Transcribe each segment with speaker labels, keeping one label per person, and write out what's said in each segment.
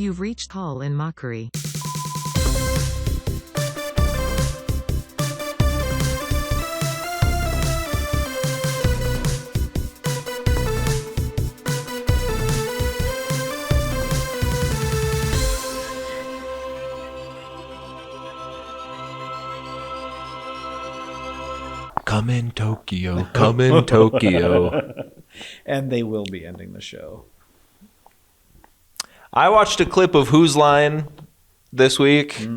Speaker 1: You've reached call in Mockery.
Speaker 2: Come in Tokyo, come in Tokyo.
Speaker 3: And they will be ending the show.
Speaker 2: I watched a clip of Whose Line this week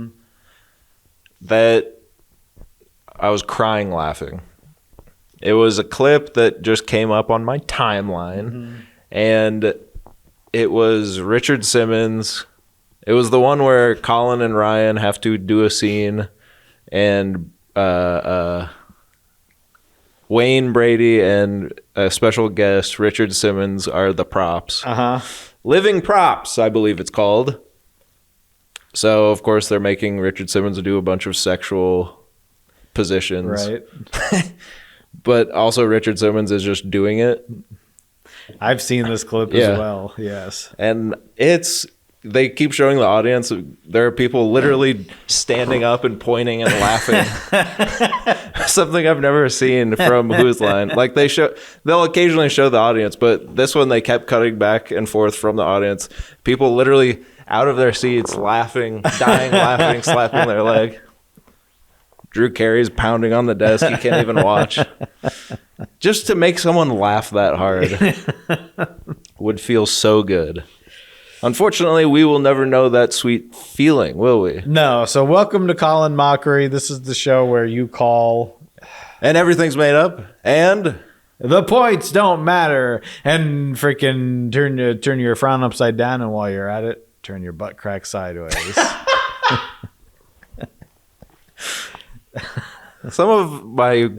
Speaker 2: that I was crying laughing. It was a clip that just came up on my timeline, and it was Richard Simmons. It was the one where Colin and Ryan have to do a scene, and Wayne Brady and a special guest, Richard Simmons, are the props. Living props, I believe it's called. So, of course, they're making Richard Simmons do a bunch of sexual positions.
Speaker 3: Right.
Speaker 2: But also Richard Simmons is just doing it.
Speaker 3: I've seen this clip as well, yes.
Speaker 2: And they keep showing the audience. There are people literally standing up and pointing and laughing. Something I've never seen from Whose Line. Like they'll occasionally show the audience, but this one they kept cutting back and forth from the audience. People literally out of their seats laughing, dying laughing, slapping their leg. Drew Carey's pounding on the desk. He can't even watch. Just to make someone laugh that hard would feel so good. Unfortunately, we will never know that sweet feeling, will we?
Speaker 3: No. So welcome to Call in Mockery. This is the show where you call.
Speaker 2: And everything's made up. And
Speaker 3: the points don't matter. And freaking turn your frown upside down. And while you're at it, turn your butt crack sideways.
Speaker 2: Some of my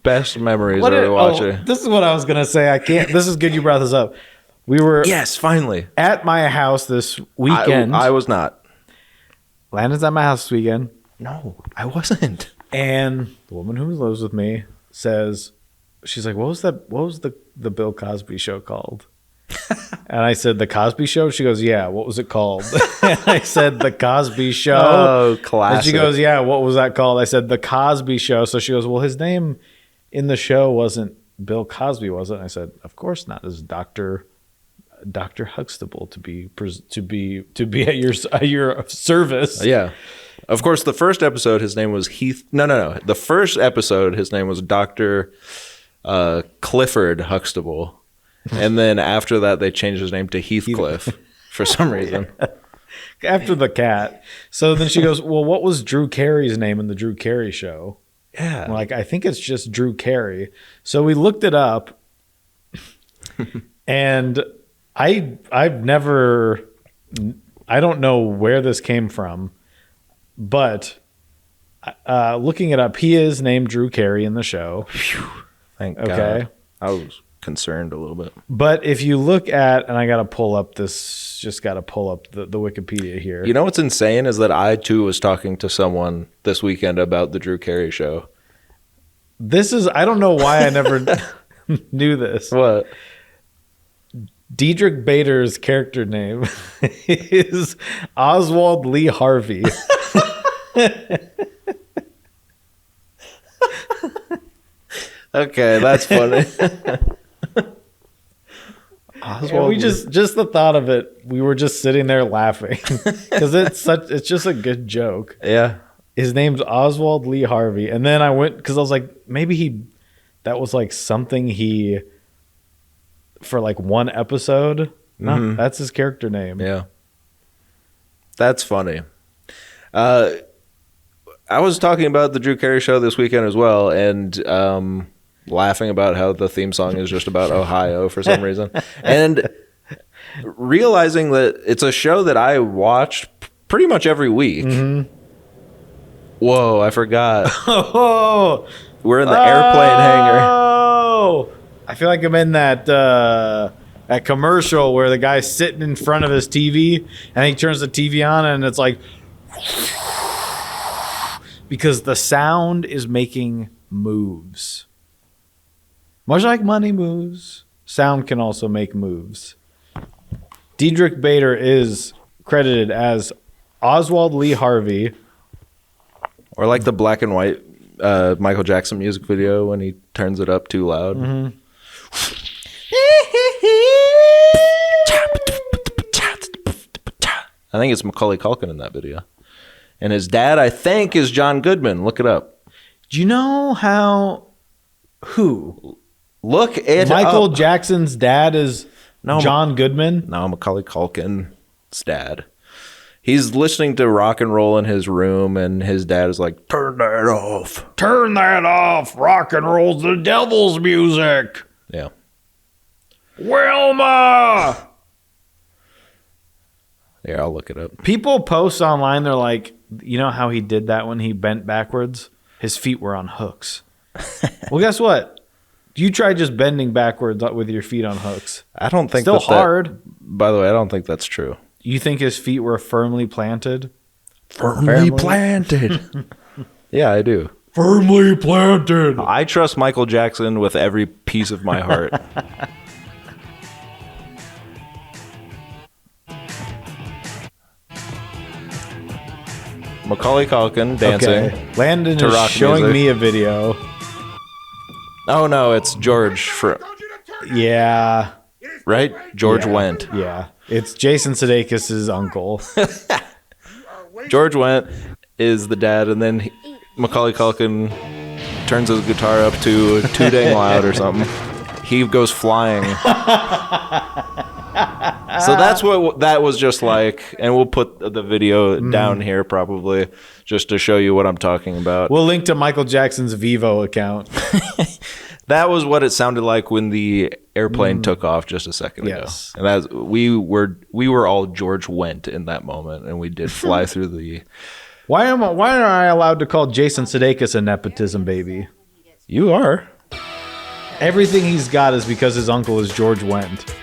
Speaker 2: best memories are watching.
Speaker 3: This is what I was going to say. I can't. This is good you brought this up. We were
Speaker 2: finally
Speaker 3: at my house this weekend.
Speaker 2: I was not.
Speaker 3: Landon's at my house this weekend.
Speaker 2: No, I wasn't.
Speaker 3: And the woman who lives with me says, she's like, what was the Bill Cosby show called? And I said, The Cosby Show? She goes, yeah, what was it called? And I said, The Cosby Show.
Speaker 2: Oh, classic.
Speaker 3: And she goes, yeah, what was that called? I said, The Cosby Show. So she goes, well, his name in the show wasn't Bill Cosby, was it? And I said, of course not. This is Dr. Huxtable to be at your service.
Speaker 2: Yeah. Of course, the first episode, his name was Heath. No. The first episode, his name was Dr. Clifford Huxtable. And then after that, they changed his name to Heathcliff for some reason.
Speaker 3: After the cat. So then she goes, well, what was Drew Carey's name in the Drew Carey show?
Speaker 2: Yeah.
Speaker 3: I'm like, I think it's just Drew Carey. So we looked it up. And I don't know where this came from, but looking it up, he is named Drew Carey in the show.
Speaker 2: Thank God. I was concerned a little bit.
Speaker 3: But if you look at, and I got to pull up the Wikipedia here.
Speaker 2: You know what's insane is that I too was talking to someone this weekend about the Drew Carey show.
Speaker 3: I don't know why I never knew this.
Speaker 2: What?
Speaker 3: Diedrich Bader's character name is Oswald Lee Harvey.
Speaker 2: Okay, that's funny.
Speaker 3: Oswald, we just the thought of it, we were just sitting there laughing because it's just a good joke.
Speaker 2: Yeah,
Speaker 3: his name's Oswald Lee Harvey, and then I went because I was like, maybe that was like something he for like one episode. No, that's his character name.
Speaker 2: Yeah, that's funny. I was talking about the Drew Carey show this weekend as well, and laughing about how the theme song is just about Ohio for some reason, and realizing that it's a show that I watched pretty much every week. Whoa, I forgot. We're in the airplane hangar.
Speaker 3: Oh, I feel like I'm in that commercial where the guy's sitting in front of his TV and he turns the TV on and it's like, because the sound is making moves. Much like money moves, sound can also make moves. Diedrich Bader is credited as Oswald Lee Harvey.
Speaker 2: Or like the black and white Michael Jackson music video when he turns it up too loud.
Speaker 3: Mm-hmm.
Speaker 2: I think it's Macaulay Culkin in that video. And his dad, I think, is John Goodman. Look it up.
Speaker 3: Do you know how... Who?
Speaker 2: Look it
Speaker 3: Michael
Speaker 2: up.
Speaker 3: Jackson's dad is John Goodman?
Speaker 2: No, Macaulay Culkin's dad. He's listening to rock and roll in his room, and his dad is like, turn that off.
Speaker 3: Turn that off. Rock and roll's the devil's music.
Speaker 2: Yeah.
Speaker 3: Wilma!
Speaker 2: Yeah, I'll look it up.
Speaker 3: People post online, they're like, you know how he did that when he bent backwards? His feet were on hooks. Well, guess what? You try just bending backwards with your feet on hooks.
Speaker 2: I don't think
Speaker 3: Still hard.
Speaker 2: By the way, I don't think that's true.
Speaker 3: You think his feet were firmly planted?
Speaker 2: Firmly planted. Yeah, I do.
Speaker 3: Firmly planted.
Speaker 2: I trust Michael Jackson with every piece of my heart. Macaulay Culkin dancing.
Speaker 3: Okay. Landon
Speaker 2: to
Speaker 3: is
Speaker 2: rock
Speaker 3: showing
Speaker 2: music.
Speaker 3: me a video.
Speaker 2: Oh no, it's George
Speaker 3: Yeah.
Speaker 2: right? George
Speaker 3: Yeah.
Speaker 2: Wendt.
Speaker 3: Yeah. It's Jason Sudeikis' uncle.
Speaker 2: George Wendt is the dad, and then Macaulay Culkin turns his guitar up to too dang loud or something. He goes flying. So that's what that was just like, and we'll put the video down here probably just to show you what I'm talking about.
Speaker 3: We'll link to Michael Jackson's Vivo account.
Speaker 2: That was what it sounded like when the airplane took off just a second
Speaker 3: Yes.
Speaker 2: ago. And we were all George Wendt in that moment, and we did fly through the.
Speaker 3: Why am I allowed to call Jason Sudeikis a nepotism baby?
Speaker 2: You are.
Speaker 3: Everything he's got is because his uncle is George Wendt.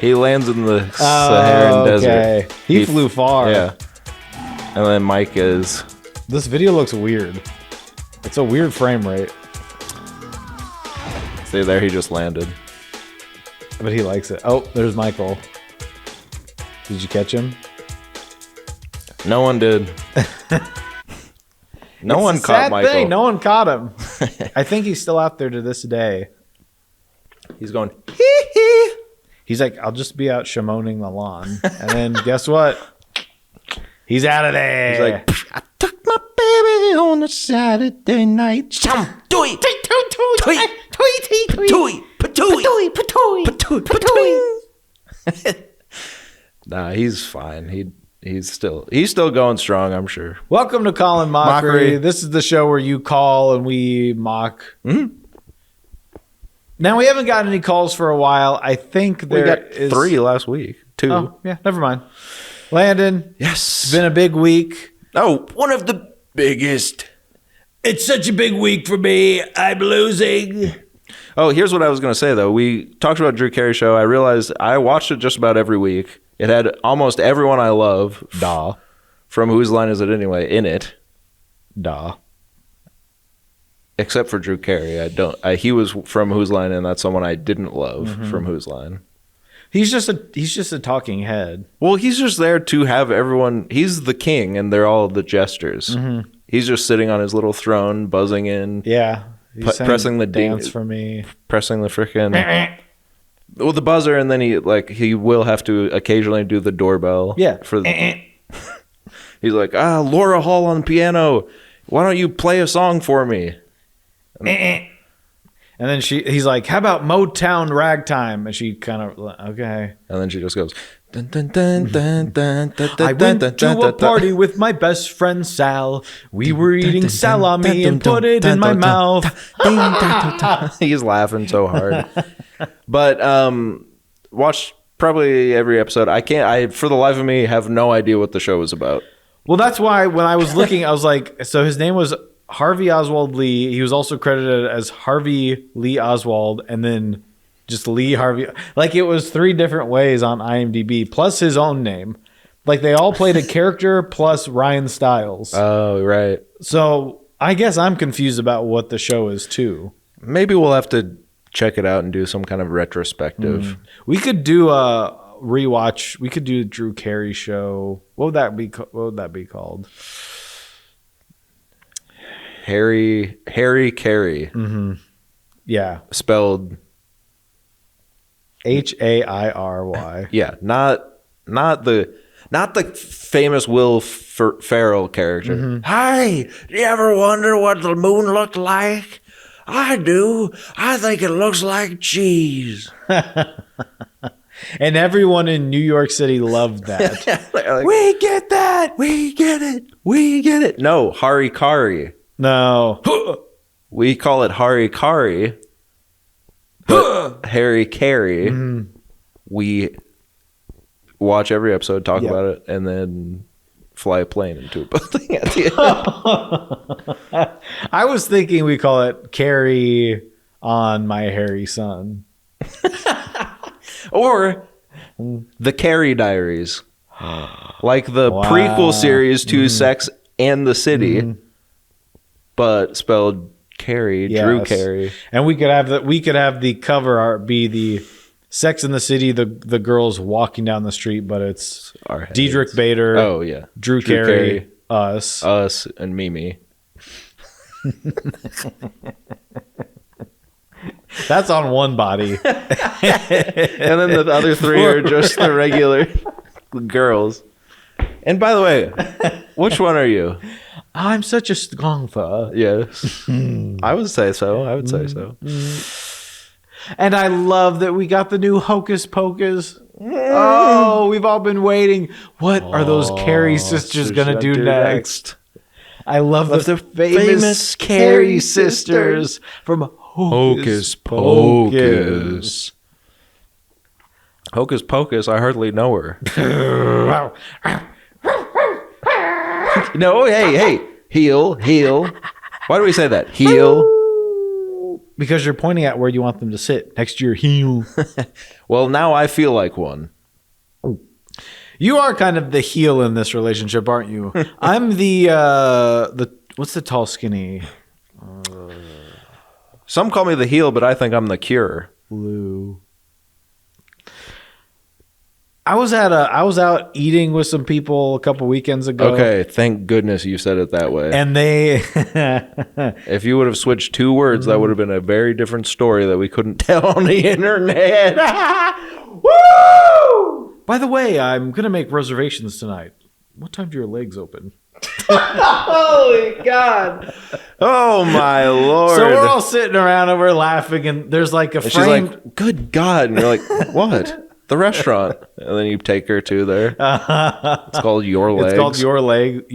Speaker 2: He lands in the Saharan desert.
Speaker 3: He flew far.
Speaker 2: Yeah. And then Mike is.
Speaker 3: This video looks weird. It's a weird frame rate,
Speaker 2: See, there he just landed.
Speaker 3: but he likes it. Oh, there's Michael. Did you catch him?
Speaker 2: No one did. No one caught Michael.
Speaker 3: Thing. No one caught him. I think he's still out there to this day.
Speaker 2: He's going.
Speaker 3: He's like, I'll just be out shamoning the lawn. And then guess what? He's out of there.
Speaker 2: He's like, I took my baby on a Saturday night. Nah, he's fine. He's still going strong, I'm sure.
Speaker 3: Welcome to Call and Mockery.
Speaker 2: Mockery.
Speaker 3: This is the show where you call and we mock.
Speaker 2: Mm-hmm.
Speaker 3: Now, we haven't gotten any calls for a while. I think
Speaker 2: We
Speaker 3: there
Speaker 2: got
Speaker 3: is
Speaker 2: 3 last week. 2.
Speaker 3: Oh, yeah, never mind. Landon,
Speaker 2: Yes.
Speaker 3: it's been a big week.
Speaker 2: Oh, one of the biggest.
Speaker 3: It's such a big week for me. I'm losing.
Speaker 2: Oh, here's what I was going to say, though. We talked about Drew Carey show. I realized I watched it just about every week. It had almost everyone I love from Whose Line Is It Anyway in it. Except for Drew Carey. He was from Whose Line, and that's someone I didn't love from Whose Line.
Speaker 3: He's just a talking head.
Speaker 2: Well, he's just there to have everyone. He's the king, and they're all the jesters. Mm-hmm. He's just sitting on his little throne, buzzing in.
Speaker 3: Yeah.
Speaker 2: Pressing the
Speaker 3: dance for me.
Speaker 2: Pressing the frickin' well, the buzzer, and then he will have to occasionally do the doorbell.
Speaker 3: Yeah.
Speaker 2: He's like, Laura Hall on piano. Why don't you play a song for me?
Speaker 3: And then he's like, how about Motown Ragtime? And she kind of, okay.
Speaker 2: And then she just goes, dun, dun, dun, dun, dun, dun,
Speaker 3: I
Speaker 2: dun,
Speaker 3: went
Speaker 2: dun,
Speaker 3: to
Speaker 2: dun,
Speaker 3: a
Speaker 2: dun,
Speaker 3: party with my best friend Sal. We were eating salami and put it in my mouth.
Speaker 2: He's laughing so hard. But watched probably every episode. I for the life of me have no idea what the show was about.
Speaker 3: Well, that's why when I was looking, I was like, so his name was Harvey Oswald Lee. He was also credited as Harvey Lee Oswald, and then just Lee Harvey. Like, it was 3 different ways on IMDb, plus his own name. Like, they all played a character plus Ryan Stiles.
Speaker 2: Oh, right.
Speaker 3: So I guess I'm confused about what the show is too.
Speaker 2: Maybe we'll have to check it out and do some kind of retrospective.
Speaker 3: We could do a rewatch. We could do the Drew Carey show. What would that be? What would that be called?
Speaker 2: Harry Carey.
Speaker 3: Yeah,
Speaker 2: Spelled
Speaker 3: Hairy.
Speaker 2: yeah, not the famous Will Ferrell character. Hi, do you ever wonder what the moon looked like? I do. I think it looks like cheese.
Speaker 3: And everyone in New York City loved that.
Speaker 2: Like, we get that. We get it. We get it. No, Harikari.
Speaker 3: No.
Speaker 2: We call it Harikari. But Harry Carey. We watch every episode, talk about it, and then fly a plane into a building at the end.
Speaker 3: I was thinking we call it Carry on My Hairy Son.
Speaker 2: Or the Carey Diaries. Like the prequel series to Sex and the City, but spelled Carey, Drew Carey.
Speaker 3: And we could have the cover art be the Sex and the City, the girls walking down the street, but it's Diedrich Bader.
Speaker 2: Oh yeah,
Speaker 3: Drew Carey, us,
Speaker 2: and Mimi.
Speaker 3: That's on one body.
Speaker 2: And then the other three are just the regular girls. And by the way, which one are you?
Speaker 3: I'm such a schlongfer.
Speaker 2: Yes. I would say so. I would say so.
Speaker 3: And I love that we got the new Hocus Pocus. Oh, we've all been waiting. What are those Carey sisters going to do next? I love the famous Carey sisters from Hocus Pocus.
Speaker 2: Hocus Pocus, I hardly know her. No, hey, heel. Why do we say that? Heel.
Speaker 3: Because you're pointing at where you want them to sit, next to your heel.
Speaker 2: Well, now I feel like one.
Speaker 3: You are kind of the heel in this relationship, aren't you? I'm the what's the tall, skinny?
Speaker 2: Some call me the heel, but I think I'm the cure.
Speaker 3: Blue. I was out eating with some people a couple weekends ago.
Speaker 2: Okay, thank goodness you said it that way.
Speaker 3: And they
Speaker 2: if you would have switched two words, that would have been a very different story that we couldn't tell on the internet.
Speaker 3: Woo! By the way, I'm going to make reservations tonight. What time do your legs open?
Speaker 2: Holy God. Oh, my Lord.
Speaker 3: So we're all sitting around and we're laughing, and there's like a frame.
Speaker 2: She's like, good God. And you're like, what? The restaurant. And then you take her to there. It's called Your Legs.
Speaker 3: It's called Your Leg.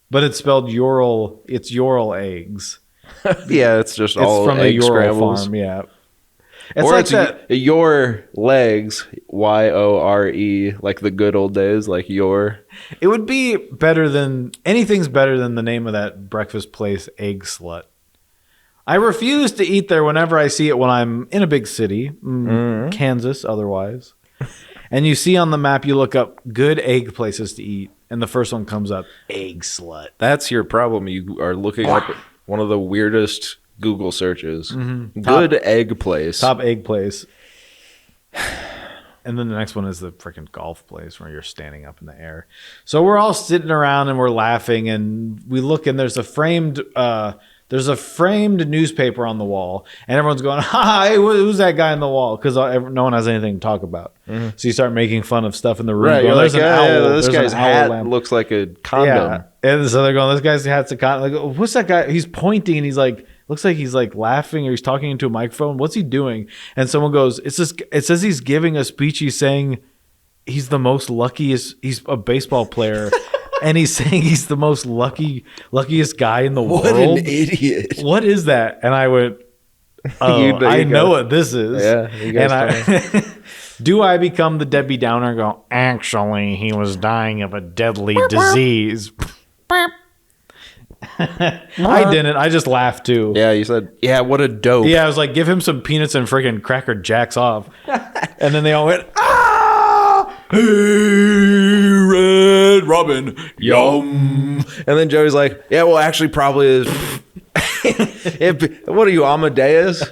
Speaker 3: But it's spelled Ural. It's Ural eggs.
Speaker 2: Yeah, it's just
Speaker 3: It's
Speaker 2: all
Speaker 3: from the
Speaker 2: egg
Speaker 3: Ural
Speaker 2: scrambles.
Speaker 3: farm, yeah. It's
Speaker 2: Or
Speaker 3: like
Speaker 2: it's
Speaker 3: that.
Speaker 2: Your Legs, Yore, like the good old days, like your.
Speaker 3: It would be better than anything's better than the name of that breakfast place, Egg Slut. I refuse to eat there whenever I see it when I'm in a big city, Kansas otherwise. And you see on the map, you look up good egg places to eat, and the first one comes up, Egg Slut.
Speaker 2: That's your problem. You are looking up one of the weirdest Google searches.
Speaker 3: Mm-hmm.
Speaker 2: Good egg place.
Speaker 3: Top egg place. And then the next one is the freaking golf place where you're standing up in the air. So we're all sitting around and we're laughing, and we look, and there's a framed newspaper on the wall, and everyone's going, "Hi, who's that guy on the wall?" Because no one has anything to talk about. Mm-hmm. So you start making fun of stuff in the room.
Speaker 2: Right,
Speaker 3: Going,
Speaker 2: you're
Speaker 3: there's
Speaker 2: like,
Speaker 3: an owl.
Speaker 2: this
Speaker 3: There's
Speaker 2: guy's
Speaker 3: an owl
Speaker 2: hat
Speaker 3: lamp.
Speaker 2: looks like a condom.
Speaker 3: Yeah. And so they're going, this guy's hat's a condom. Like, oh, what's that guy? He's pointing, and he's like, looks like he's like laughing, or he's talking into a microphone. What's he doing? And someone goes, it says he's giving a speech. He's saying he's the most luckiest. He's a baseball player. And he's saying he's the most luckiest guy in the world.
Speaker 2: What an idiot.
Speaker 3: What is that? And I went, oh, I know what this is.
Speaker 2: Yeah, you guys
Speaker 3: do I become the Debbie Downer and go, actually, he was dying of a deadly disease? I didn't. I just laughed too.
Speaker 2: Yeah, you said, yeah, what a dope.
Speaker 3: Yeah, I was like, give him some peanuts and freaking Cracker Jacks off. And then they all went, ah! Hey, Red Basket Robin. Yum.
Speaker 2: And then Joey's like, yeah, well, actually, probably is. What are you, Amadeus?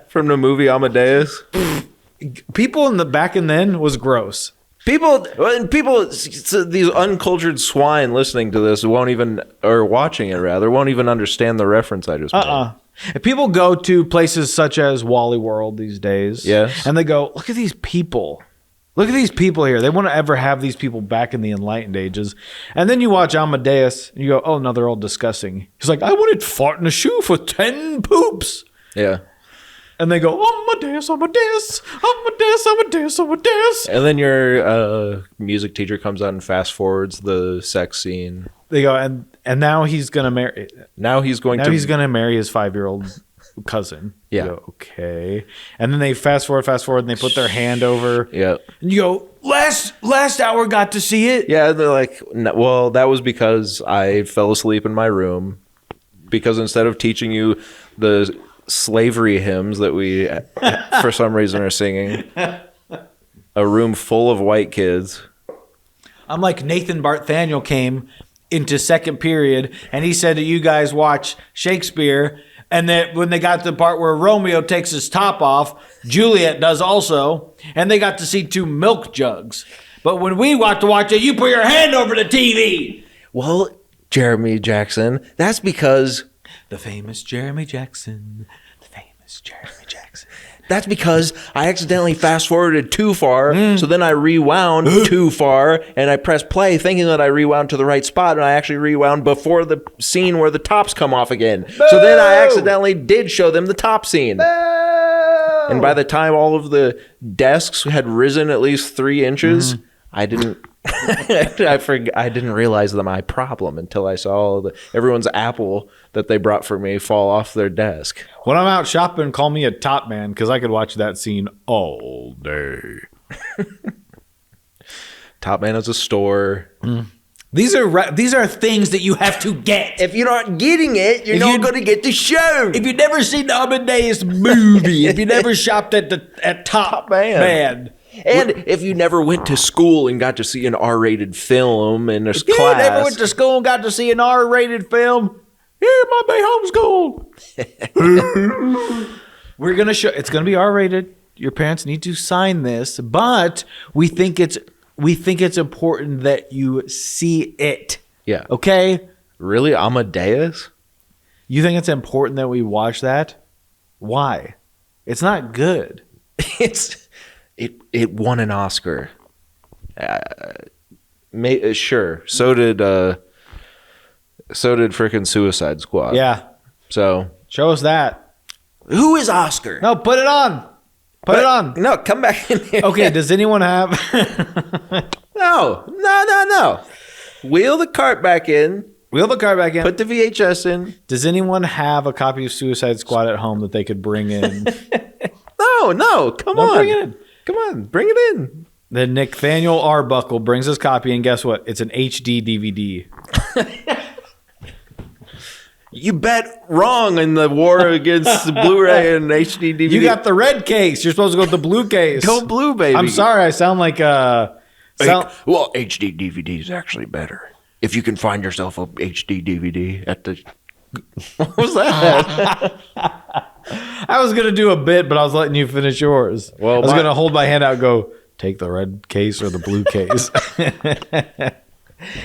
Speaker 2: From the movie Amadeus?
Speaker 3: People in the back and then was gross.
Speaker 2: People, these uncultured swine listening to this won't even, or watching it rather, won't even understand the reference I just made.
Speaker 3: If people go to places such as Wally World these days,
Speaker 2: yes,
Speaker 3: and they go, look at these people. Look at these people here. They want to ever have these people back in the Enlightened Ages. And then you watch Amadeus, and you go, oh, no, they're all disgusting. He's like, I wanted fart in a shoe for 10 poops.
Speaker 2: Yeah.
Speaker 3: And they go, Amadeus, Amadeus, Amadeus, Amadeus, Amadeus.
Speaker 2: And then your music teacher comes out and fast forwards the sex scene.
Speaker 3: They go, and now he's going to marry.
Speaker 2: Now he's going
Speaker 3: to marry his 5-year-old cousin.
Speaker 2: Yeah.
Speaker 3: You go, okay. And then they fast forward, and they put their hand over.
Speaker 2: Yeah.
Speaker 3: And you go, last hour got to see it.
Speaker 2: Yeah, they're like, well, that was because I fell asleep in my room. Because instead of teaching you the slavery hymns that we, for some reason, are singing, a room full of white kids.
Speaker 3: I'm like Nathan Barthaniel came into second period, and he said that you guys watch Shakespeare, and that when they got to the part where Romeo takes his top off, Juliet does also, and they got to see 2 milk jugs. But when we got to watch it, you put your hand over the TV.
Speaker 2: Well, Jeremy Jackson, that's because...
Speaker 3: The famous Jeremy Jackson.
Speaker 2: That's because I accidentally fast forwarded too far, so then I rewound too far, and I pressed play thinking that I rewound to the right spot, and I actually rewound before the scene where the tops come off again. Boo! So then I accidentally did show them the top scene. Boo! And by the time all of the desks had risen at least 3 inches, I didn't... I didn't realize my problem until I saw everyone's apple that they brought for me fall off their desk.
Speaker 3: When I'm out shopping, call me a top man because I could watch that scene all day.
Speaker 2: Top Man is a store.
Speaker 3: These are things that you have to get.
Speaker 2: If you're not getting it, you're not going to get the show.
Speaker 3: If you've never seen the Amadeus movie, if you never shopped at Top Man.
Speaker 2: And if you never went to school and got to see an R-rated film in a class.
Speaker 3: You never went to school and got to see an R-rated film. Yeah, my bay homeschooled. We're going to show, it's going to be R-rated. Your parents need to sign this, but we think it's important that you see it.
Speaker 2: Yeah.
Speaker 3: Okay?
Speaker 2: Really? Amadeus?
Speaker 3: You think it's important that we watch that? Why? It's not good.
Speaker 2: It won an Oscar. Sure. So did frickin' Suicide Squad.
Speaker 3: Yeah.
Speaker 2: So
Speaker 3: show us that.
Speaker 2: Who is Oscar?
Speaker 3: No, put it on. Put it on.
Speaker 2: No, come back in here.
Speaker 3: Okay, does anyone have
Speaker 2: No. Wheel the cart back in.
Speaker 3: Wheel the cart back in.
Speaker 2: Put the VHS in.
Speaker 3: Does anyone have a copy of Suicide Squad at home that they could bring in?
Speaker 2: No, come on.
Speaker 3: Bring it in.
Speaker 2: Come on, bring it in.
Speaker 3: Then Nathaniel Arbuckle brings his copy, and guess what? It's an HD DVD.
Speaker 2: You bet wrong in the war against the Blu-ray and HD DVD.
Speaker 3: You got the red case. You're supposed to go with the blue case.
Speaker 2: Go blue, baby.
Speaker 3: I'm sorry. I sound like
Speaker 2: well, HD DVD is actually better. If you can find yourself a HD DVD at the... What was that?
Speaker 3: I was going to do a bit, but I was letting you finish yours. Well, I was going to hold my hand out and go, take the red case or the blue case.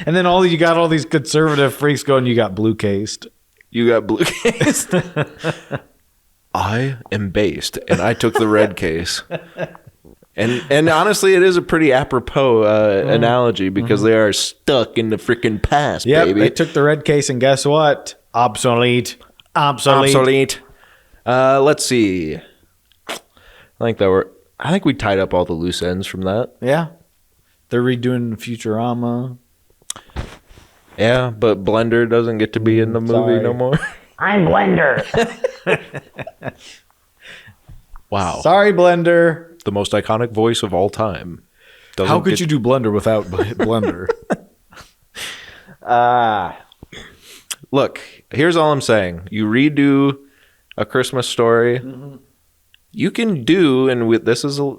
Speaker 3: And then you got all these conservative freaks going, you got blue cased.
Speaker 2: You got blue cased? I am based, and I took the red case. And honestly, it is a pretty apropos analogy because they are stuck in the freaking past, baby.
Speaker 3: They took the red case, and guess what? Obsolete.
Speaker 2: Let's see. I think we tied up all the loose ends from that.
Speaker 3: Yeah. They're redoing Futurama.
Speaker 2: Yeah, but Blender doesn't get to be in the movie no more.
Speaker 1: I'm Blender.
Speaker 2: Wow.
Speaker 3: Sorry, Blender.
Speaker 2: The most iconic voice of all time.
Speaker 3: How could you do Blender without Blender?
Speaker 2: Look, here's all I'm saying. You redo A Christmas Story. Mm-hmm. You can do, and this is a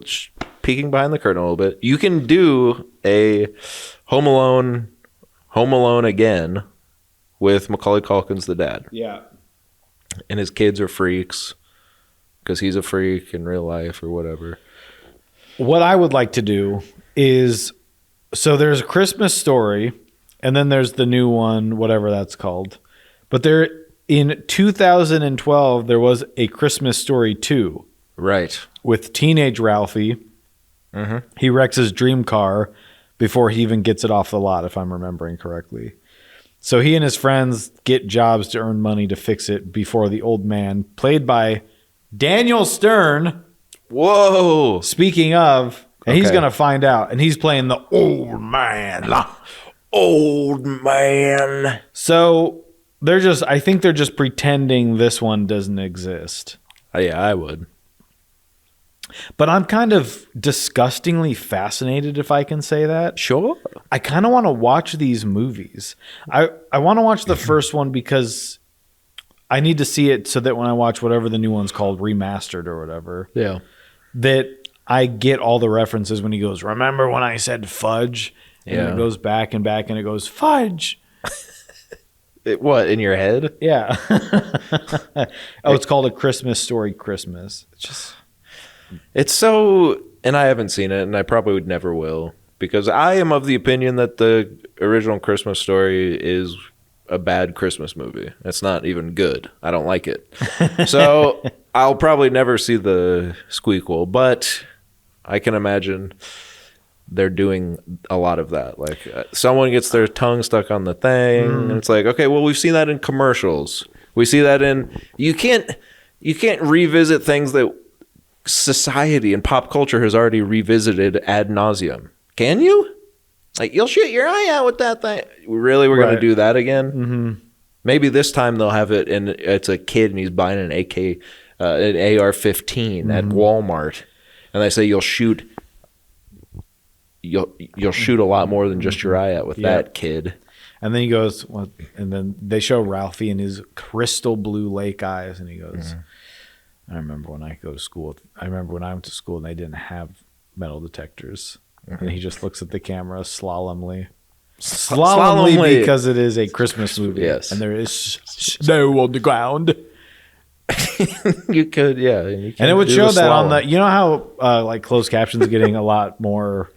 Speaker 2: peeking behind the curtain a little bit. You can do a Home Alone again with Macaulay Culkin's the dad.
Speaker 3: Yeah.
Speaker 2: And his kids are freaks because he's a freak in real life or whatever.
Speaker 3: What I would like to do is, so there's a Christmas Story, and then there's the new one, whatever that's called. But there, in 2012, there was a Christmas Story 2.
Speaker 2: Right.
Speaker 3: With teenage Ralphie.
Speaker 2: Mm-hmm.
Speaker 3: He wrecks his dream car before he even gets it off the lot, if I'm remembering correctly. So he and his friends get jobs to earn money to fix it before the old man, played by Daniel Stern.
Speaker 2: Whoa.
Speaker 3: Speaking of, and he's
Speaker 2: Okay.
Speaker 3: going to find out, and he's playing the old man.
Speaker 2: Old man.
Speaker 3: So I think they're just pretending this one doesn't exist.
Speaker 2: Yeah, I would.
Speaker 3: But I'm kind of disgustingly fascinated, if I can say that.
Speaker 2: Sure.
Speaker 3: I kind of want to watch these movies. I want to watch the first one because I need to see it so that when I watch whatever the new one's called, remastered or whatever,
Speaker 2: Yeah.
Speaker 3: that I get all the references when he goes, remember when I said fudge? And
Speaker 2: Yeah.
Speaker 3: it goes back and back and it goes, fudge.
Speaker 2: What, in your head?
Speaker 3: Yeah. Oh, it's called A Christmas Story Christmas. It's just...
Speaker 2: It's so, and I haven't seen it, and I probably would never will, because I am of the opinion that the original Christmas Story is a bad Christmas movie. It's not even good. I don't like it. So I'll probably never see the squeakquel, but I can imagine they're doing a lot of that. Like someone gets their tongue stuck on the thing, and it's like, okay, well, we've seen that in commercials. We see that in, you can't revisit things that society and pop culture has already revisited ad nauseum. Can you? Like, you'll shoot your eye out with that thing. Really, we're going to do that again? Mm-hmm. Maybe this time they'll have it, and it's a kid, and he's buying an an AR-15 at Walmart, and they say you'll shoot a lot more than just your eye out with that kid.
Speaker 3: And then he goes, well, and then they show Ralphie in his crystal blue lake eyes, and he goes, I remember when I went to school and they didn't have metal detectors. And he just looks at the camera slalomly because it is a Christmas movie.
Speaker 2: Yes.
Speaker 3: And there is snow on the ground.
Speaker 2: You could, yeah.
Speaker 3: And it would show that on the, you know how like closed captions getting a lot more,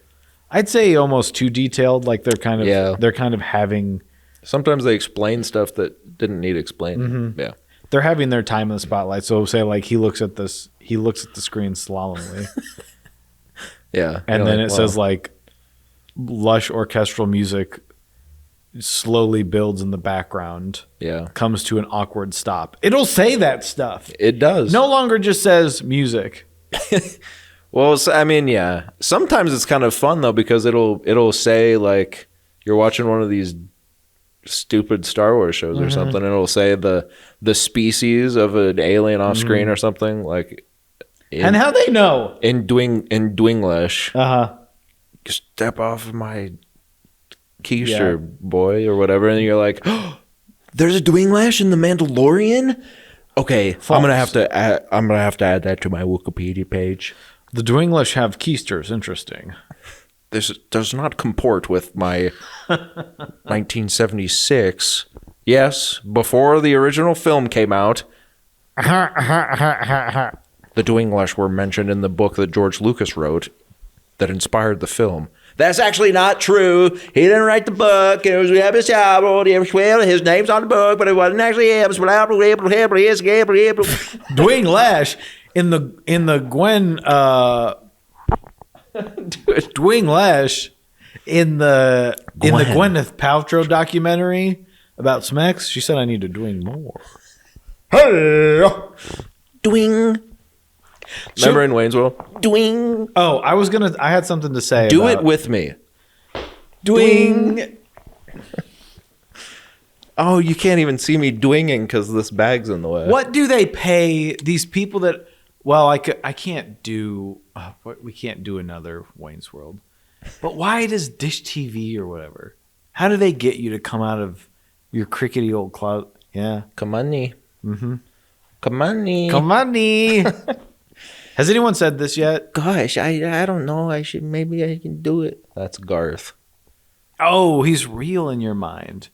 Speaker 3: I'd say almost too detailed. Like they're kind of having.
Speaker 2: Sometimes they explain stuff that didn't need explaining. Yeah.
Speaker 3: They're having their time in the spotlight. So say like he looks at the screen slalomly.
Speaker 2: Yeah.
Speaker 3: And then it says like lush orchestral music slowly builds in the background.
Speaker 2: Yeah.
Speaker 3: Comes to an awkward stop. It'll say that stuff.
Speaker 2: It does.
Speaker 3: No longer just says music.
Speaker 2: Well, I mean, yeah. Sometimes it's kind of fun though, because it'll say like you're watching one of these stupid Star Wars shows or something, and it'll say the species of an alien off screen or something like.
Speaker 3: And how they know
Speaker 2: in Dwinglish. Step off of my keister, boy, or whatever, and you're like, oh, there's a Dwinglish in the Mandalorian. Okay,
Speaker 3: False.
Speaker 2: I'm gonna have to add that to my Wikipedia page.
Speaker 3: The Dwinglish have keisters. Interesting.
Speaker 2: This does not comport with my 1976. Yes, before the original film came out. The Dwinglish were mentioned in the book that George Lucas wrote that inspired the film. That's actually not true. He didn't write the book. It was his name's on the book, but it wasn't actually him.
Speaker 3: Dwinglish in the Gwen Dwinglish in the Gwyneth Paltrow documentary about Smex. She said I need to dwing more. Hey,
Speaker 2: Dwing. Remember in Wayne's World? Dwing.
Speaker 3: Oh, I had something to say.
Speaker 2: Do it with me.
Speaker 3: Dwing.
Speaker 2: Oh, you can't even see me dwinging because this bag's in the way.
Speaker 3: What do they pay these people that? Well, I can't do. We can't do another Wayne's World. But why does Dish TV or whatever? How do they get you to come out of your crickety old closet? Yeah,
Speaker 2: Come on,
Speaker 3: mm-hmm.
Speaker 2: Come on,
Speaker 3: Come on, Has anyone said this yet?
Speaker 2: Gosh, I don't know. Maybe I can do it. That's Garth.
Speaker 3: Oh, he's real in your mind.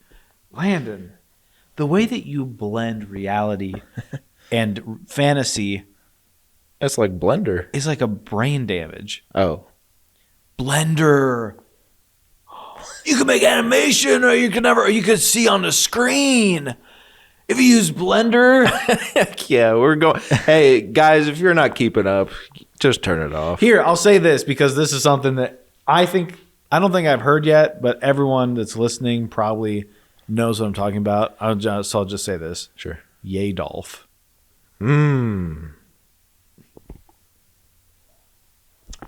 Speaker 3: Landon, the way that you blend reality and fantasy
Speaker 2: That's like Blender.
Speaker 3: is like a brain damage.
Speaker 2: Oh.
Speaker 3: Blender. You can make animation, or you can see on the screen. If you use Blender,
Speaker 2: Yeah, we're going. Hey, guys, if you're not keeping up, just turn it off.
Speaker 3: here, I'll say this because this is something that I don't think I've heard yet, but everyone that's listening probably knows what I'm talking about. I'll just say this.
Speaker 2: Sure.
Speaker 3: Yay, Dolph.
Speaker 2: Hmm.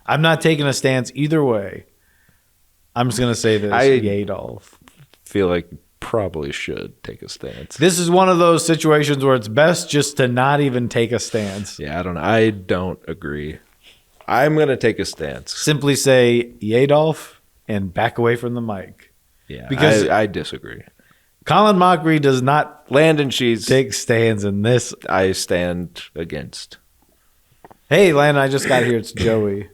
Speaker 3: I'm not taking a stance either way. I'm just going to say this. Yay, Dolph.
Speaker 2: Feel like probably should take a stance.
Speaker 3: This is one of those situations where it's best just to not even take a stance.
Speaker 2: Yeah, I don't agree. I'm going to take a stance.
Speaker 3: Simply say yay, Dolph, and back away from the mic.
Speaker 2: Yeah,
Speaker 3: Because-
Speaker 2: I disagree.
Speaker 3: Colin Mockery does not
Speaker 2: Landon, she's
Speaker 3: take stands in this.
Speaker 2: I stand against.
Speaker 3: Hey, Landon, I just got here. It's Joey.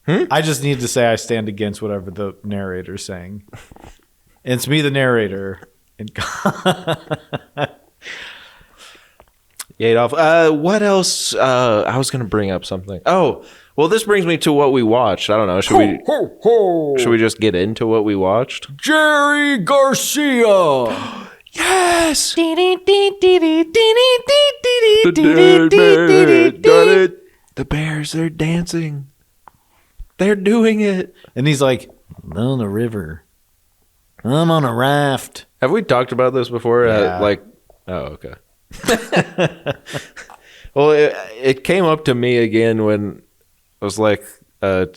Speaker 3: I just need to say I stand against whatever the narrator's saying. And it's me, the narrator. And
Speaker 2: Adolf. What else? I was going to bring up something. Oh, well, this brings me to what we watched. I don't know. Should we just get into what we watched?
Speaker 3: Jerry Garcia.
Speaker 2: Yes. The bears, they're dancing. They're doing it.
Speaker 3: And he's like, I'm on a river. I'm on a raft.
Speaker 2: Have we talked about this before?
Speaker 3: Yeah.
Speaker 2: Oh, okay. Well, it came up to me again when I was like, I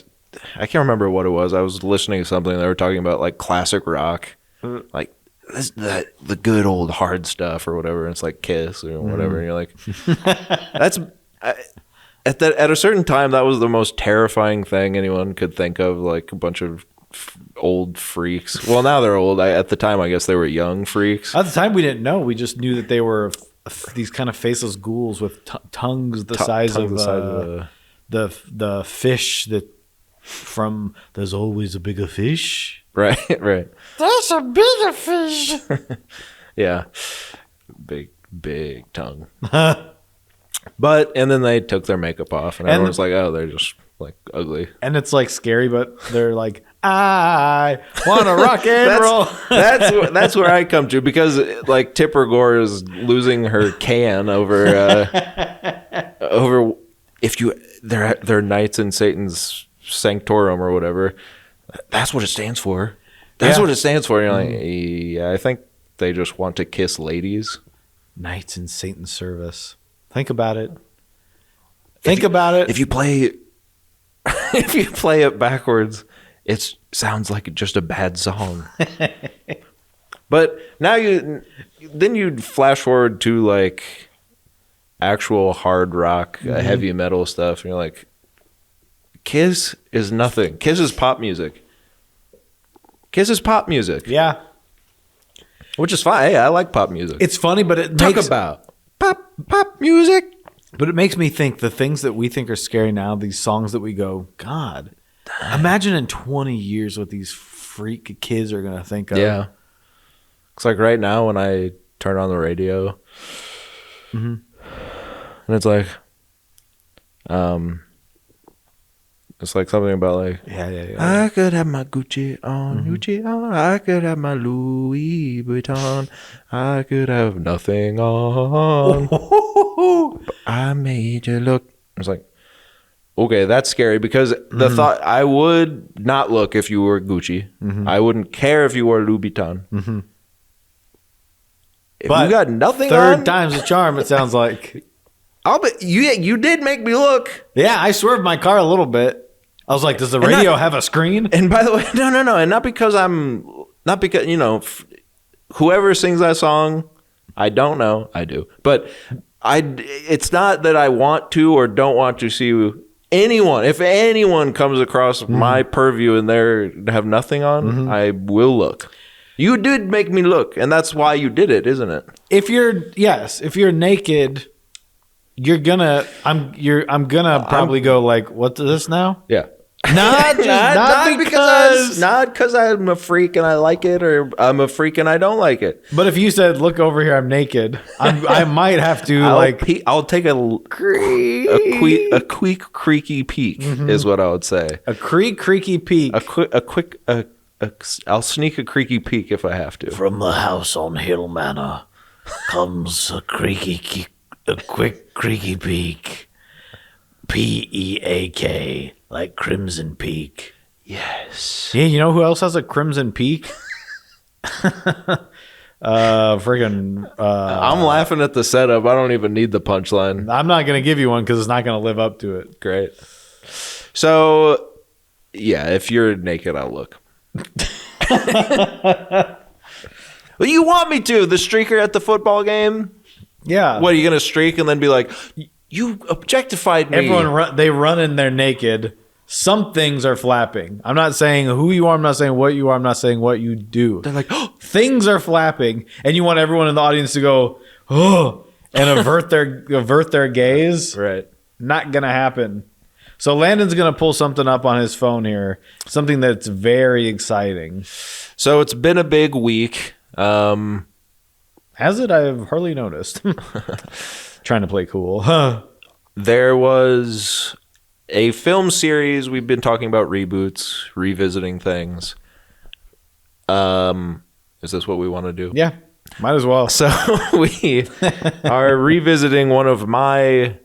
Speaker 2: can't remember what it was. I was listening to something. They were talking about like classic rock, like the good old hard stuff or whatever. And it's like Kiss or whatever. And you're like, at a certain time, that was the most terrifying thing anyone could think of. Like a bunch of old freaks. Well, now they're old. At the time, I guess they were young freaks.
Speaker 3: At the time, we didn't know. We just knew that they were these kind of faceless ghouls with tongues the size of the fish that from There's Always a Bigger Fish.
Speaker 2: Right.
Speaker 3: There's a bigger fish.
Speaker 2: Yeah. Big tongue. And then they took their makeup off, and everyone was like, oh, they're just like ugly.
Speaker 3: And it's like scary, but they're like, I want to rock and roll.
Speaker 2: That's where I come to, because like Tipper Gore is losing her can over they're knights in Satan's sanctorum or whatever. That's what it stands for. That's what it stands for. And you're like, yeah, I think they just want to kiss ladies.
Speaker 3: Knights in Satan's service. Think about it. If
Speaker 2: you play it backwards, it sounds like just a bad song. But now you'd flash forward to like actual hard rock, heavy metal stuff, and you're like, Kiss is nothing. Kiss is pop music.
Speaker 3: Yeah.
Speaker 2: Which is fine. Hey, I like pop music.
Speaker 3: It's funny, but it
Speaker 2: Talk
Speaker 3: makes
Speaker 2: about pop music.
Speaker 3: But it makes me think the things that we think are scary now, these songs that we go, God, imagine in 20 years what these freak kids are going to think of.
Speaker 2: Yeah. It's like right now when I turn on the radio, and it's like, it's like something about like,
Speaker 3: Yeah.
Speaker 2: I could have my Gucci on, I could have my Louis Vuitton, I could have nothing on, but I made you look. It's like, okay, that's scary, because the thought, I would not look if you were Gucci. I wouldn't care if you wore Louis Vuitton. If
Speaker 3: But
Speaker 2: you got nothing
Speaker 3: Third
Speaker 2: on,
Speaker 3: time's a charm, it sounds like.
Speaker 2: I'll bet you did make me look.
Speaker 3: Yeah, I swerved my car a little bit. I was like, does the radio have a screen?
Speaker 2: And by the way, no, and not because whoever sings that song, I don't know. I do, but it's not that I want to or don't want to see anyone. If anyone comes across my purview and they have nothing on, I will look. You did make me look, and that's why you did it, isn't it?
Speaker 3: If you're naked, I'm gonna probably go like, what's this now?
Speaker 2: Yeah.
Speaker 3: Not
Speaker 2: because I'm a freak and I like it, or I'm a freak and I don't like it.
Speaker 3: But if you said, "Look over here, I'm naked," I might have to
Speaker 2: I'll take a quick creaky peek is what I would say.
Speaker 3: a creaky peek.
Speaker 2: I'll sneak a creaky peek if I have to.
Speaker 3: From the house on Hill Manor comes a quick creaky peek. Peak, like Crimson Peak.
Speaker 2: Yes.
Speaker 3: Yeah, you know who else has a Crimson Peak? Friggin'
Speaker 2: I'm laughing at the setup. I don't even need the punchline.
Speaker 3: I'm not gonna give you one because it's not gonna live up to it.
Speaker 2: Great. So, yeah, if you're naked, I'll look. Well, you want me to? The streaker at the football game?
Speaker 3: Yeah.
Speaker 2: What, are you gonna streak and then be like, you objectified me?
Speaker 3: Everyone they run in there naked. Some things are flapping. I'm not saying who you are. I'm not saying what you are. I'm not saying what you do.
Speaker 2: They're like, oh,
Speaker 3: things are flapping, and you want everyone in the audience to go, oh, and avert their gaze.
Speaker 2: right.
Speaker 3: Not gonna happen. So Landon's gonna pull something up on his phone here, something that's very exciting.
Speaker 2: So it's been a big week.
Speaker 3: Has it? I've hardly noticed. Trying to play cool.
Speaker 2: There was a film series. We've been talking about reboots, revisiting things. Is this what we want to do?
Speaker 3: Yeah, might as well.
Speaker 2: So we are revisiting one of my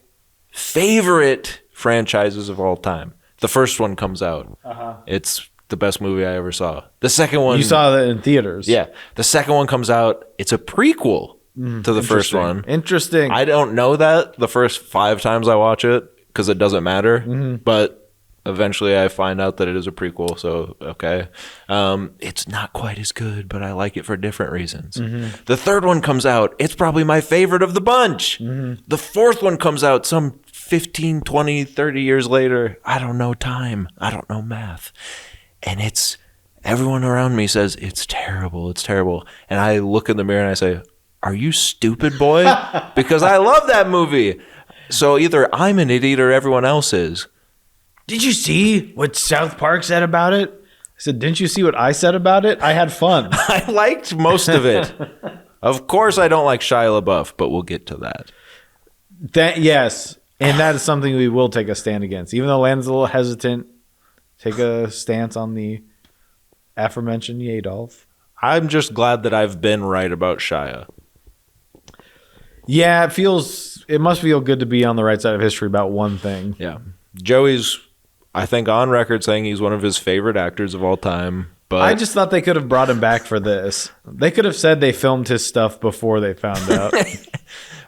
Speaker 2: favorite franchises of all time. The first one comes out. It's the best movie I ever saw. The second one...
Speaker 3: You saw that in theaters.
Speaker 2: Yeah. The second one comes out. It's a prequel to the first one.
Speaker 3: Interesting.
Speaker 2: I don't know that the first 5 times I watch it because it doesn't matter. But eventually I find out that it is a prequel. So, okay. It's not quite as good, but I like it for different reasons. The third one comes out. It's probably my favorite of the bunch. The fourth one comes out some 15, 20, 30 years later. I don't know time. I don't know math. And it's... Everyone around me says, it's terrible, it's terrible. And I look in the mirror and I say, are you stupid, boy? Because I love that movie. So either I'm an idiot or everyone else is.
Speaker 3: Did you see what South Park said about it? I said, didn't you see what I said about it? I had fun.
Speaker 2: I liked most of it. Of course I don't like Shia LaBeouf, but we'll get to that.
Speaker 3: Yes. And that is something we will take a stand against. Even though Landon's a little hesitant, take a stance on the aforementioned Adolf.
Speaker 2: I'm just glad that I've been right about Shia.
Speaker 3: Yeah, it must feel good to be on the right side of history about one thing.
Speaker 2: Yeah. Joey's, I think, on record saying he's one of his favorite actors of all time. But
Speaker 3: I just thought they could have brought him back for this. They could have said they filmed his stuff before they found out.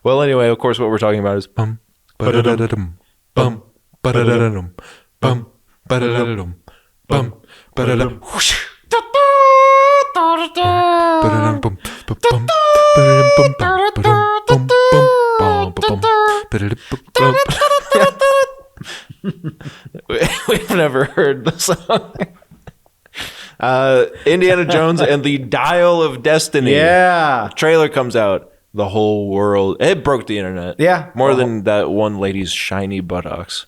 Speaker 2: Well, anyway, of course, what we're talking about is bum, ba-da-da-da-dum, bum, ba-da-da-da-dum, bum, ba-da-da-da-dum, bum, ba-da-da-dum, whoosh. We've never heard the song. Indiana Jones and the Dial of Destiny.
Speaker 3: Yeah.
Speaker 2: Trailer comes out. The whole world. It broke the internet.
Speaker 3: Yeah.
Speaker 2: More than that one lady's shiny buttocks.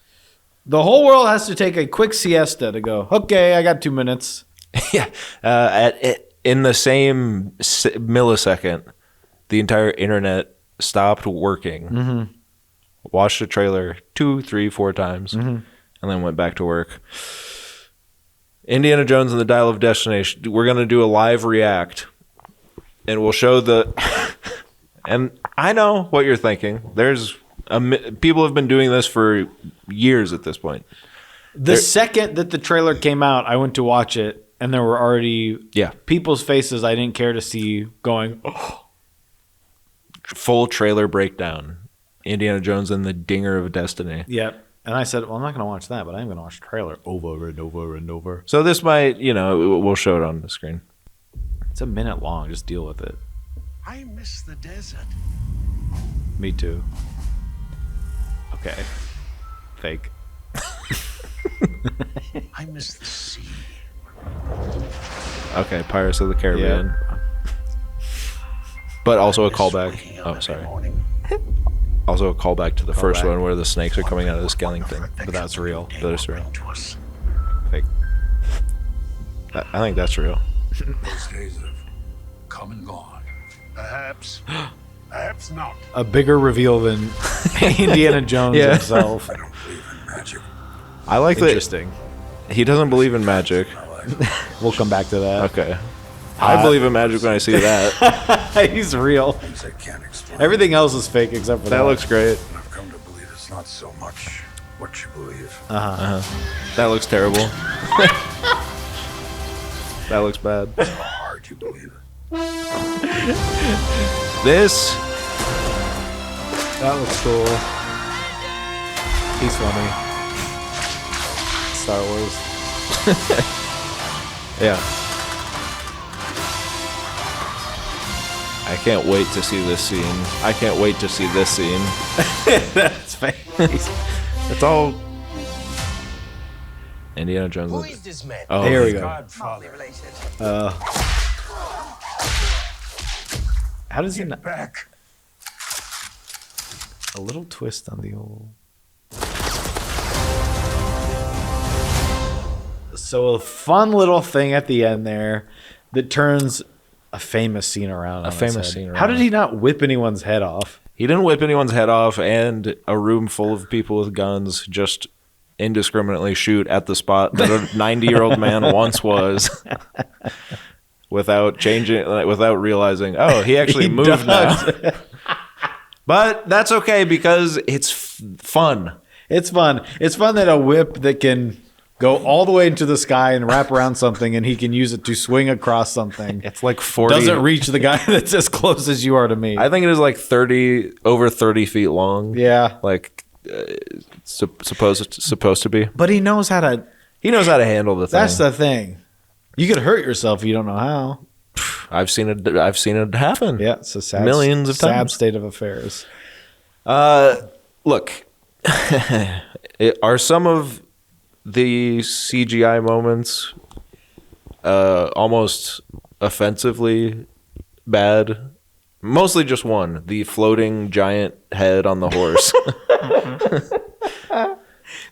Speaker 3: The whole world has to take a quick siesta to go, okay, I got 2 minutes.
Speaker 2: Yeah. In the same millisecond, the entire internet stopped working. Watched the trailer 2, 3, 4 times, and then went back to work. Indiana Jones and the Dial of Destiny. We're going to do a live react, and we'll show the... And I know what you're thinking. People have been doing this for years at this point.
Speaker 3: The second that the trailer came out, I went to watch it, and there were already people's faces I didn't care to see going, oh.
Speaker 2: Full trailer breakdown. Indiana Jones and the Dinger of Destiny.
Speaker 3: Yep. And I said, well, I'm not going to watch that, but I'm going to watch the trailer over and over and over.
Speaker 2: So this might, we'll show it on the screen.
Speaker 3: It's a minute long. Just deal with it.
Speaker 4: I miss the desert.
Speaker 3: Me too. Okay. Fake.
Speaker 4: I miss the sea.
Speaker 2: Okay, Pirates of the Caribbean.
Speaker 3: Yeah.
Speaker 2: But also a callback. Oh, sorry. Also a callback to the first
Speaker 3: Callback.
Speaker 2: one where the snakes are coming out of the scaling thing.
Speaker 3: But that's real.
Speaker 2: But it's real.
Speaker 4: To us.
Speaker 2: Fake. I think that's real.
Speaker 4: Those days have come and gone. Perhaps. Perhaps not.
Speaker 3: A bigger reveal than Indiana Jones
Speaker 2: Yeah.
Speaker 3: himself.
Speaker 4: I don't believe in magic.
Speaker 2: I like that
Speaker 3: Interesting.
Speaker 2: he doesn't believe in magic.
Speaker 3: We'll come back to that.
Speaker 2: Okay. I believe in magic when I see that.
Speaker 3: He's real.
Speaker 4: Things I can't explain.
Speaker 3: Everything else is fake except for that.
Speaker 2: That looks great.
Speaker 4: And I've come to believe it's not so much what you believe.
Speaker 2: That looks terrible. That looks bad.
Speaker 4: How hard you believe it.
Speaker 2: This
Speaker 3: That looks cool. He's funny. Star Wars.
Speaker 2: Yeah. I can't wait to see this scene. I can't wait to see this scene.
Speaker 3: That's fake.
Speaker 2: It's all Indiana Jones.
Speaker 5: Who is this man?
Speaker 2: Oh,
Speaker 3: Here we go.
Speaker 5: Godfather related.
Speaker 3: How does he not?
Speaker 4: Back.
Speaker 3: A little twist on the old. So a fun little thing at the end there that turns a famous scene around.
Speaker 2: A famous scene
Speaker 3: How
Speaker 2: around.
Speaker 3: did he not whip anyone's head off?
Speaker 2: He didn't whip anyone's head off, and a room full of people with guns just indiscriminately shoot at the spot that a 90-year-old man once was, without changing, without realizing. Oh, he actually
Speaker 3: He
Speaker 2: moved
Speaker 3: does.
Speaker 2: now. But that's okay because it's fun.
Speaker 3: It's fun. It's fun that a whip that can go all the way into the sky and wrap around something, and he can use it to swing across something.
Speaker 2: It's like 40.
Speaker 3: Doesn't reach the guy that's as close as you are to me.
Speaker 2: I think it is like over 30 feet long.
Speaker 3: Yeah.
Speaker 2: Like supposed to be.
Speaker 3: But he knows how to.
Speaker 2: He knows how to handle the thing.
Speaker 3: That's the thing. You could hurt yourself if you don't know how.
Speaker 2: I've seen it happen.
Speaker 3: Yeah, it's a sad,
Speaker 2: Millions of
Speaker 3: sad
Speaker 2: times.
Speaker 3: state of affairs.
Speaker 2: Look, are some of the CGI moments almost offensively bad? Mostly just one, the floating giant head on the horse.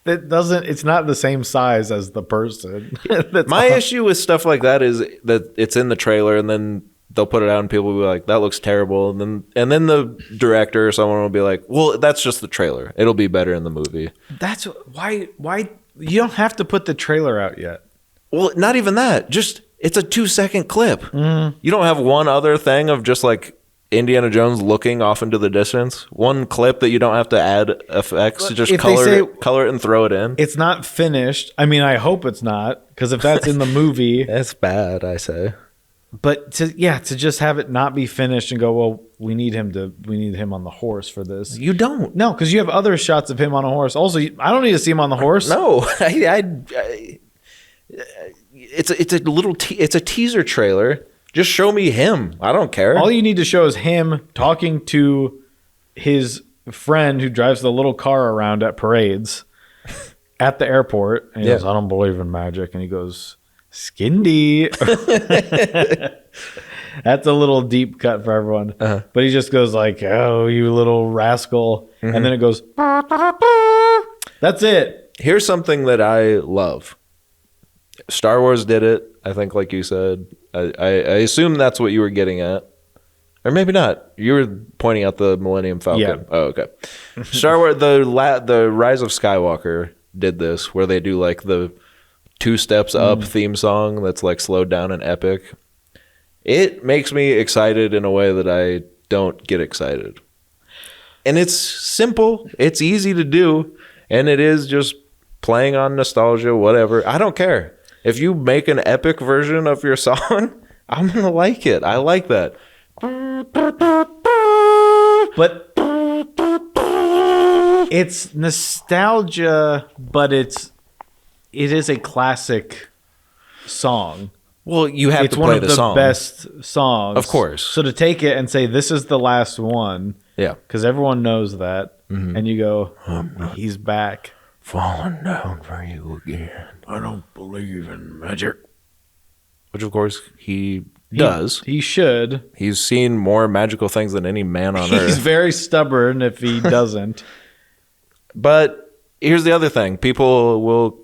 Speaker 3: That doesn't. It's not the same size as the person. That's
Speaker 2: My
Speaker 3: all.
Speaker 2: issue with stuff like that is that it's in the trailer and then they'll put it out and people will be like, that looks terrible. And then the director or someone will be like, well, that's just the trailer. It'll be better in the movie.
Speaker 3: That's why. Why you don't have to put the trailer out yet.
Speaker 2: Well, not even that. Just it's a 2-second clip. You don't have one other thing of just like Indiana Jones looking off into the distance. One clip that you don't have to add effects. Just
Speaker 3: if they
Speaker 2: color it and throw it in.
Speaker 3: It's not finished. I mean, I hope it's not, because if that's in the movie,
Speaker 2: That's bad, I say.
Speaker 3: but to just have it not be finished and go, well, we need him on the horse for this.
Speaker 2: You don't.
Speaker 3: No, because you have other shots of him on a horse. Also, I don't need to see him on the horse.
Speaker 2: No, it's a teaser trailer. Just show me him. I don't care.
Speaker 3: All you need to show is him talking to his friend who drives the little car around at parades at the airport. And he goes, I don't believe in magic. And he goes, Skindy. That's a little deep cut for everyone. But he just goes like, oh, you little rascal. And then it goes, that's it.
Speaker 2: Here's something that I love. Star Wars did it, I think, like you said. I assume that's what you were getting at. Or maybe not. You were pointing out the Millennium Falcon.
Speaker 3: Yeah.
Speaker 2: Oh, okay. Star Wars, the Rise of Skywalker did this, where they do like the 2 steps up theme song that's like slowed down and epic. It makes me excited in a way that I don't get excited. And it's simple. It's easy to do. And it is just playing on nostalgia, whatever. I don't care. If you make an epic version of your song, I'm going to like it. I like that.
Speaker 3: But it's nostalgia, but it is a classic song.
Speaker 2: Well, you have
Speaker 3: It's
Speaker 2: to
Speaker 3: one
Speaker 2: play
Speaker 3: of
Speaker 2: the
Speaker 3: the
Speaker 2: song.
Speaker 3: best songs.
Speaker 2: Of course.
Speaker 3: So to take it and say, this is the last one,
Speaker 2: Yeah.
Speaker 3: because everyone knows that, and you go, he's back.
Speaker 2: Falling down for you again.
Speaker 4: I don't believe in magic.
Speaker 2: Which, of course, he does.
Speaker 3: He should.
Speaker 2: He's seen more magical things than any man on earth.
Speaker 3: He's very stubborn if he doesn't.
Speaker 2: But here's the other thing. People will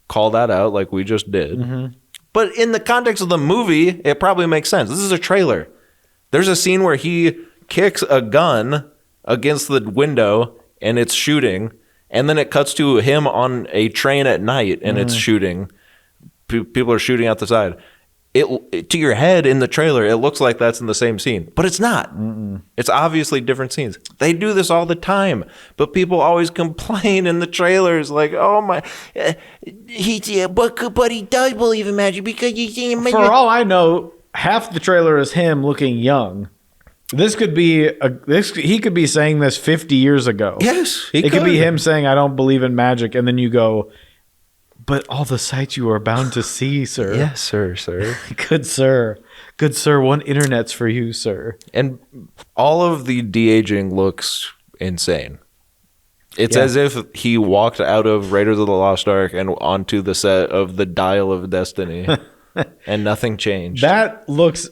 Speaker 2: call that out like we just did. Mm-hmm. But in the context of the movie, it probably makes sense. This is a trailer. There's a scene where he kicks a gun against the window and it's shooting. And then it cuts to him on a train at night and it's shooting. People are shooting out the side. It to your head in the trailer, it looks like that's in the same scene, but it's not. It's obviously different scenes. They do this all the time, but people always complain in the trailers, like, "Oh my, but he does believe in magic because he's seen magic."
Speaker 3: For all I know, half the trailer is him looking young. This could be he could be saying this 50 years ago.
Speaker 2: Yes,
Speaker 3: it could be him saying, "I don't believe in magic," and then you go, "But all the sights you are bound to see, sir."
Speaker 2: Yes, sir.
Speaker 3: Good sir. Good sir. One internet's for you, sir.
Speaker 2: And all of the de-aging looks insane. It's as if he walked out of Raiders of the Lost Ark and onto the set of The Dial of Destiny and nothing changed.
Speaker 3: That looks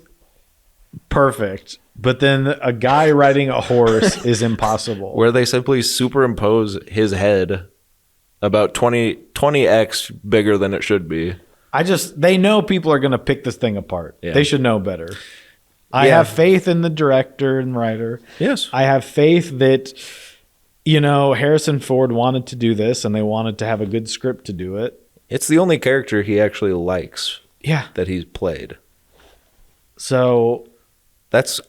Speaker 3: perfect. But then a guy riding a horse is impossible.
Speaker 2: Where they simply superimpose his head about 20x bigger than it should be.
Speaker 3: They know people are going to pick this thing apart.
Speaker 2: Yeah.
Speaker 3: They should know better. I have faith in the director and writer.
Speaker 2: Yes.
Speaker 3: I have faith that, Harrison Ford wanted to do this and they wanted to have a good script to do it.
Speaker 2: It's the only character he actually likes.
Speaker 3: Yeah.
Speaker 2: That he's played.
Speaker 3: So.
Speaker 2: That's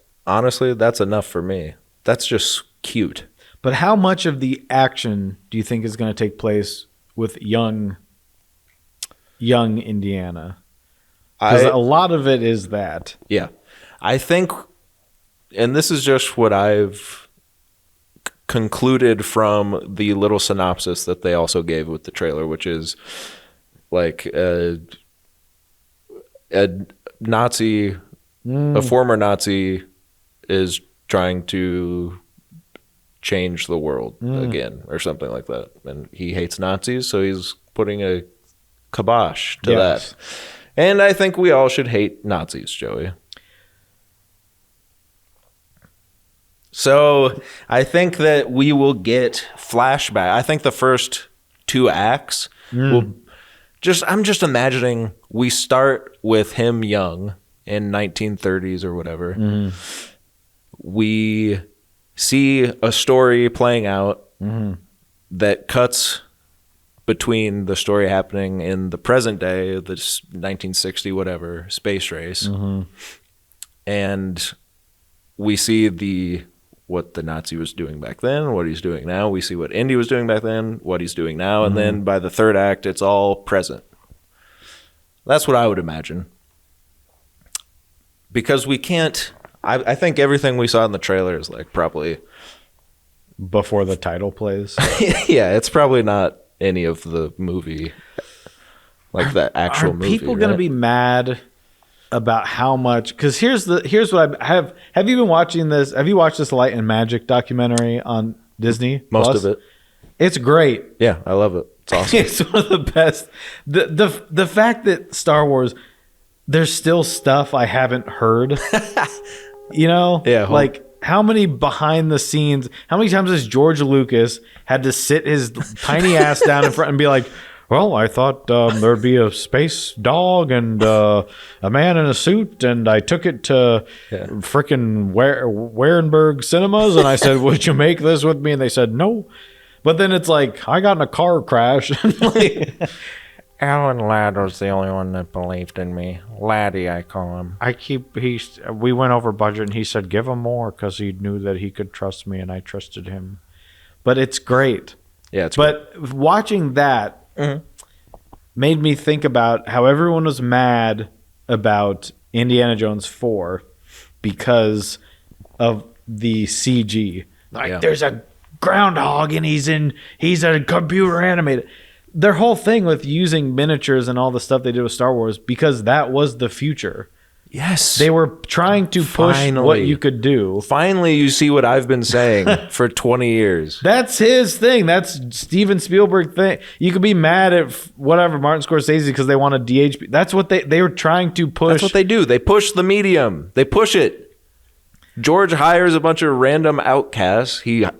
Speaker 2: enough for me. That's just cute.
Speaker 3: But how much of the action do you think is going to take place with young Indiana? Because a lot of it is that.
Speaker 2: Yeah. I think, and this is just what I've concluded from the little synopsis that they also gave with the trailer, which is like a Nazi, a former Nazi is trying to change the world again or something like that. And he hates Nazis, so he's putting a kibosh to that. And I think we all should hate Nazis, Joey. So I think that we will get flashback. I think the first 2 acts will I'm just imagining we start with him young in 1930s or whatever. We see a story playing out that cuts between the story happening in the present day, this 1960 whatever space race, and we see what the Nazi was doing back then, what he's doing now. We see what Indy was doing back then, what he's doing now, and then by the 3rd act, it's all present. That's what I would imagine. Because we can't. I think everything we saw in the trailer is like probably
Speaker 3: before the title plays.
Speaker 2: Yeah, it's probably not any of the movie, like the actual movie.
Speaker 3: Are people going to be mad about how much? Because here's what I have. Have you been watching this? Have you watched this Light and Magic documentary on Disney?
Speaker 2: Most of it.
Speaker 3: It's great.
Speaker 2: Yeah, I love it. It's awesome.
Speaker 3: It's one of the best. The fact that Star Wars, there's still stuff I haven't heard.
Speaker 2: Yeah.
Speaker 3: Like how many behind the scenes, how many times has George Lucas had to sit his tiny ass down in front and be like, well, I thought there'd be a space dog and a man in a suit, and I took it to frickin' Warenberg Cinemas, and I said, would you make this with me? And they said, no. But then it's like, I got in a car crash.
Speaker 5: Alan Ladd was the only one that believed in me. Laddie, I call him. We went over budget, and he said, give him more, because he knew that he could trust me, and I trusted him.
Speaker 3: But it's great.
Speaker 2: Yeah, it's
Speaker 3: But watching that made me think about how everyone was mad about Indiana Jones 4 because of the CG. Like, there's a groundhog, and he's a computer animated. Their whole thing with using miniatures and all the stuff they did with Star Wars, because that was the future.
Speaker 2: Yes.
Speaker 3: They were trying to push
Speaker 2: Finally.
Speaker 3: what you could do.
Speaker 2: Finally, you see what I've been saying for 20 years.
Speaker 3: That's his thing. That's Steven Spielberg thing. You could be mad at whatever Martin Scorsese because they want to DH. That's what they were trying to push.
Speaker 2: That's what they do. They push the medium. They push it. George hires a bunch of random outcasts. He buys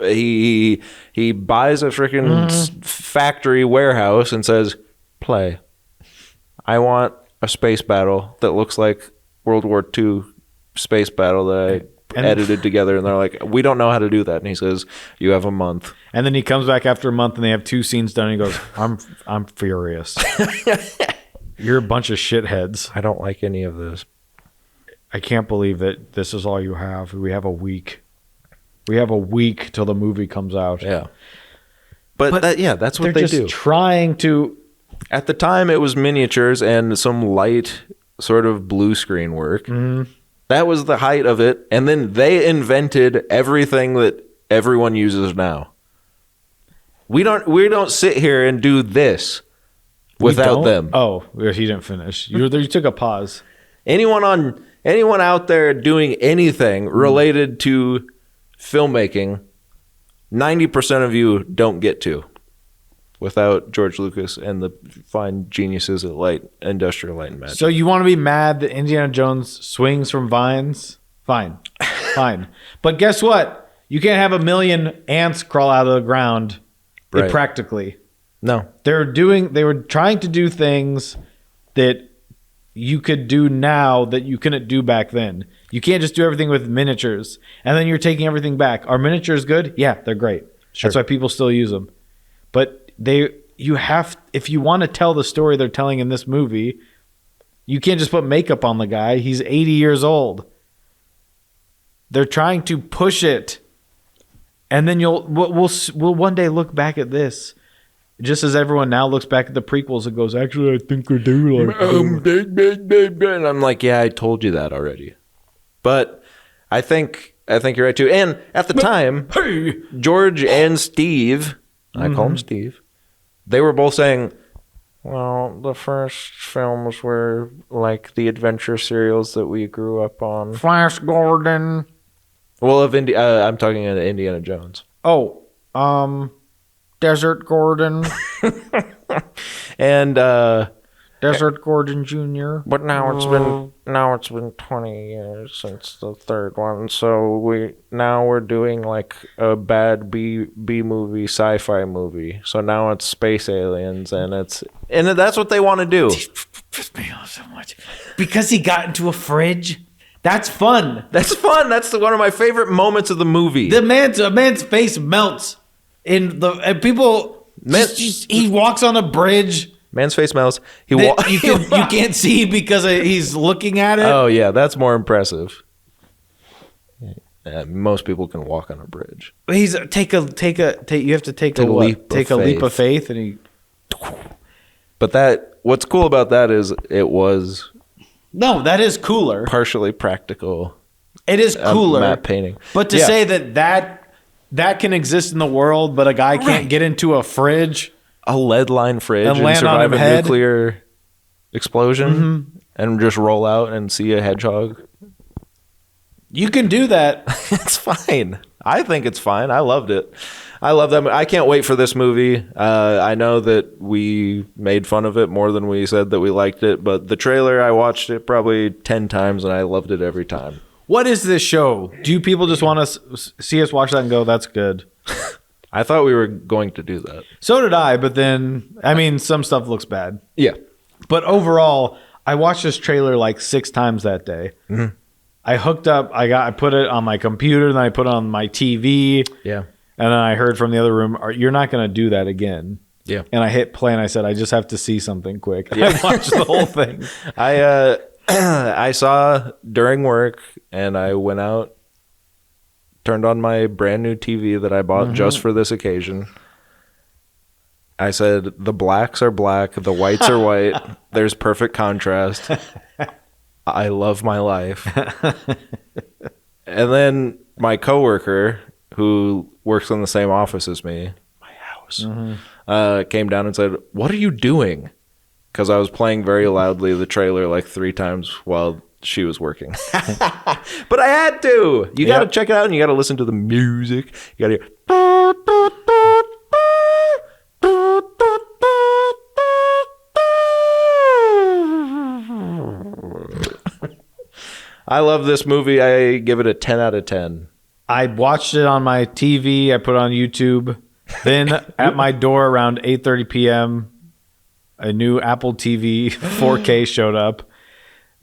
Speaker 2: a freaking factory warehouse and says, "Play. I want a space battle that looks like World War II space battle that I edited together." And they're like, "We don't know how to do that." And he says, "You have a month."
Speaker 3: And then he comes back after a month and they have 2 scenes done. And he goes, "I'm furious. You're a bunch of shitheads.
Speaker 2: I don't like any of this.
Speaker 3: I can't believe that this is all you have. We have a week. We have a week till the movie comes out."
Speaker 2: Yeah. But that's what
Speaker 3: They're
Speaker 2: they
Speaker 3: just
Speaker 2: do.
Speaker 3: trying to.
Speaker 2: At the time, it was miniatures and some light sort of blue screen work. That was the height of it. And then they invented everything that everyone uses now. We don't sit here and do this without them.
Speaker 3: Oh, he didn't finish. You took a pause.
Speaker 2: Anyone out there doing anything related to filmmaking, 90% of you don't get to without George Lucas and the fine geniuses at Industrial Light and Magic.
Speaker 3: So you want to be mad that Indiana Jones swings from vines? Fine. Fine. But guess what? You can't have 1 million ants crawl out of the ground
Speaker 2: Right.
Speaker 3: practically.
Speaker 2: No.
Speaker 3: They were trying to do things that you could do now that you couldn't do back then. You can't just do everything with miniatures and then you're taking everything back. Are miniatures good? Yeah, they're great.
Speaker 2: Sure.
Speaker 3: That's why people still use them. But if you want to tell the story they're telling in this movie, you can't just put makeup on the guy. He's 80 years old. They're trying to push it. And then we'll one day look back at this, just as everyone now looks back at the prequels and goes, "Actually, I think I do like them."
Speaker 2: And I'm like, yeah, I told you that already. But I think you're right too. And at the time, George and Steve, I call him Steve, they were both saying,
Speaker 5: Well, the first films were like the adventure serials that we grew up on. Flash Gordon.
Speaker 2: well, I'm talking about Indiana Jones.
Speaker 3: Oh,
Speaker 5: Desert Gordon.
Speaker 2: And
Speaker 3: Desert Gordon Jr.
Speaker 5: But now it's been 20 years since the third one, so we're doing like a bad B movie, sci-fi movie. So now it's space aliens, and that's what they want to do.
Speaker 3: Pissed me off so much because he got into a fridge. That's fun.
Speaker 2: That's fun. That's one of my favorite moments of the movie.
Speaker 3: The man's face melts and people. He walks on a bridge.
Speaker 2: Man's face melts.
Speaker 3: You can't see because he's looking at it.
Speaker 2: Oh yeah, that's more impressive. Most people can walk on a bridge.
Speaker 3: He's you have to take a leap of faith, and he.
Speaker 2: But what's cool about that is it was
Speaker 3: No, that is cooler.
Speaker 2: partially practical.
Speaker 3: It is cooler
Speaker 2: matte painting.
Speaker 3: But to say that can exist in the world, but a guy can't get into a fridge.
Speaker 2: A lead-lined fridge
Speaker 3: And
Speaker 2: and
Speaker 3: land on
Speaker 2: survive
Speaker 3: his
Speaker 2: a
Speaker 3: head.
Speaker 2: nuclear explosion and just roll out and see a hedgehog.
Speaker 3: You can do that.
Speaker 2: It's fine. I think it's fine. I loved it. I love that. I can't wait for this movie. I know that we made fun of it more than we said that we liked it, but the trailer, I watched it probably 10 times and I loved it every time.
Speaker 3: What is this show? Do people just want to see us watch that and go, "That's good"?
Speaker 2: I thought we were going to do that.
Speaker 3: So did I, but then, I mean, some stuff looks bad.
Speaker 2: Yeah.
Speaker 3: But overall, I watched this trailer like 6 times that day.
Speaker 2: Mm-hmm.
Speaker 3: I hooked up, I put it on my computer, then I put it on my TV.
Speaker 2: Yeah.
Speaker 3: And then I heard from the other room, "You're not going to do that again."
Speaker 2: Yeah.
Speaker 3: And I hit play and I said, "I just have to see something quick." I watched the whole thing.
Speaker 2: I saw during work and I went out, turned on my brand new TV that I bought just for this occasion. I said, the blacks are black, the whites are white. There's perfect contrast. I love my life. And then my coworker, who works in the same office as me, my house, came down and said, "What are you doing?" because I was playing very loudly the trailer like 3 times while she was working. But I had to. You got to check it out, and you got to listen to the music. You got to hear. I love this movie. I give it a 10 out of 10.
Speaker 3: I watched it on my TV. I put it on YouTube. Then at my door around 8:30 p.m., a new Apple TV 4K showed up.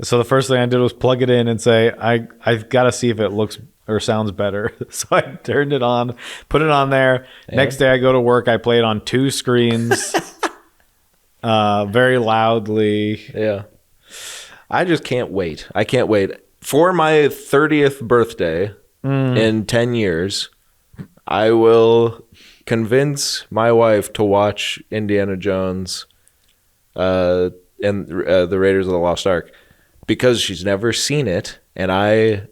Speaker 3: So the first thing I did was plug it in and say, I've got to see if it looks or sounds better. So I turned it on, put it on there. Yeah. Next day I go to work. I play it on 2 screens very loudly.
Speaker 2: Yeah. I just can't wait. I can't wait. For my 30th birthday in 10 years, I will convince my wife to watch Indiana Jones and the Raiders of the Lost Ark, because she's never seen it, and I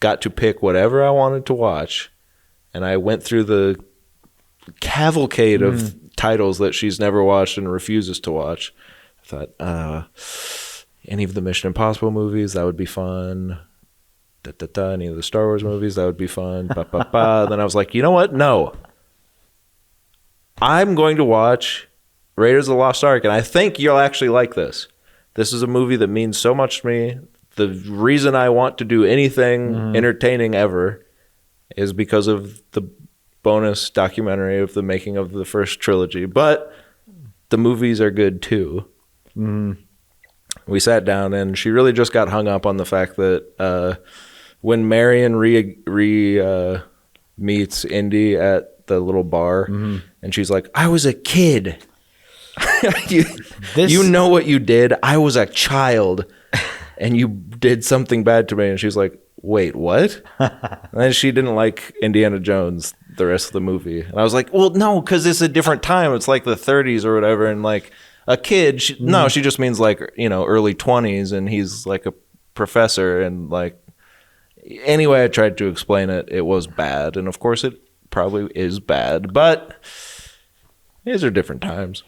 Speaker 2: got to pick whatever I wanted to watch, and I went through the cavalcade of titles that she's never watched and refuses to watch. I thought, any of the Mission Impossible movies, that would be fun. Any of the Star Wars movies, that would be fun. Then I was like, you know what? No. I'm going to watch Raiders of the Lost Ark, and I think you'll actually like this. This is a movie that means so much to me. The reason I want to do anything entertaining ever is because of the bonus documentary of the making of the first trilogy. But the movies are good too. We sat down, and she really just got hung up on the fact that when Marion meets Indy at the little bar, and she's like, I was a kid. You know what you did? I was a child, and you did something bad to me. And she's like, wait, what? And then she didn't like Indiana Jones the rest of the movie. And I was like, well, no, because it's a different time. It's like the 30s or whatever. And like a kid, she just means like, early 20s, and he's like a professor. And like, anyway, I tried to explain it. It was bad. And of course it probably is bad, but these are different times.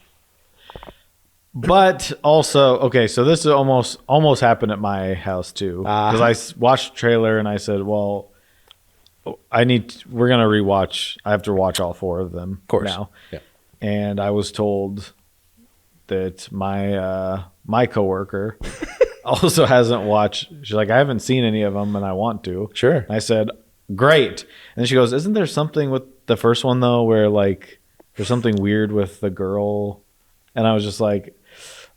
Speaker 3: But also, okay, so this is almost happened at my house too, because I watched the trailer and I said, well, we're gonna rewatch. I have to watch all 4 of them, of course, now. Yeah. And I was told that my coworker also hasn't watched. She's like, I haven't seen any of them, and I want to. Sure. And I said, great. And then she goes, isn't there something with the first one though, where like there's something weird with the girl? And I was just like,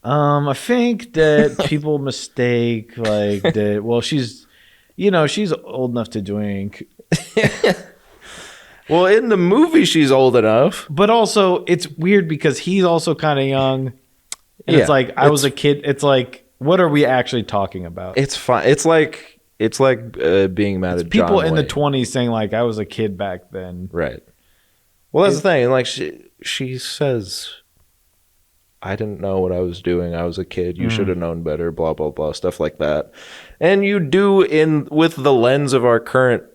Speaker 3: I think that people mistake like that. Well, she's old enough to drink.
Speaker 2: Well, in the movie, she's old enough.
Speaker 3: But also, it's weird because he's also kind of young. And it's like, I was a kid. It's like, what are we actually talking about?
Speaker 2: It's fine. It's like being mad at John
Speaker 3: people in the
Speaker 2: Wayne.
Speaker 3: 20s saying like, I was a kid back then.
Speaker 2: Right. Well, that's the thing. Like she says, I didn't know what I was doing. I was a kid. You should have known better, blah, blah, blah, stuff like that. And you do with the lens of our current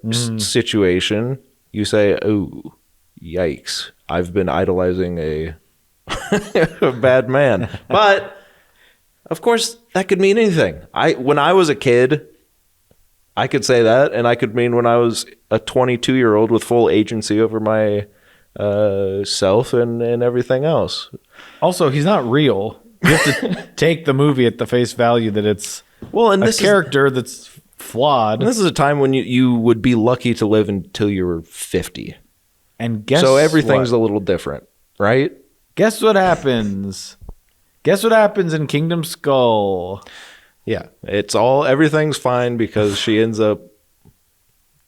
Speaker 2: situation, you say, oh, yikes. I've been idolizing a bad man. But, of course, that could mean anything. When I was a kid, I could say that, and I could mean when I was a 22-year-old with full agency over my self and everything else.
Speaker 3: Also, he's not real. You have to take the movie at the face value that it's a character that's flawed.
Speaker 2: And this is a time when you would be lucky to live until you were 50.
Speaker 3: And
Speaker 2: so everything's a little different, right?
Speaker 3: Guess what happens? Guess what happens in Kingdom Skull?
Speaker 2: Yeah, everything's fine because she ends up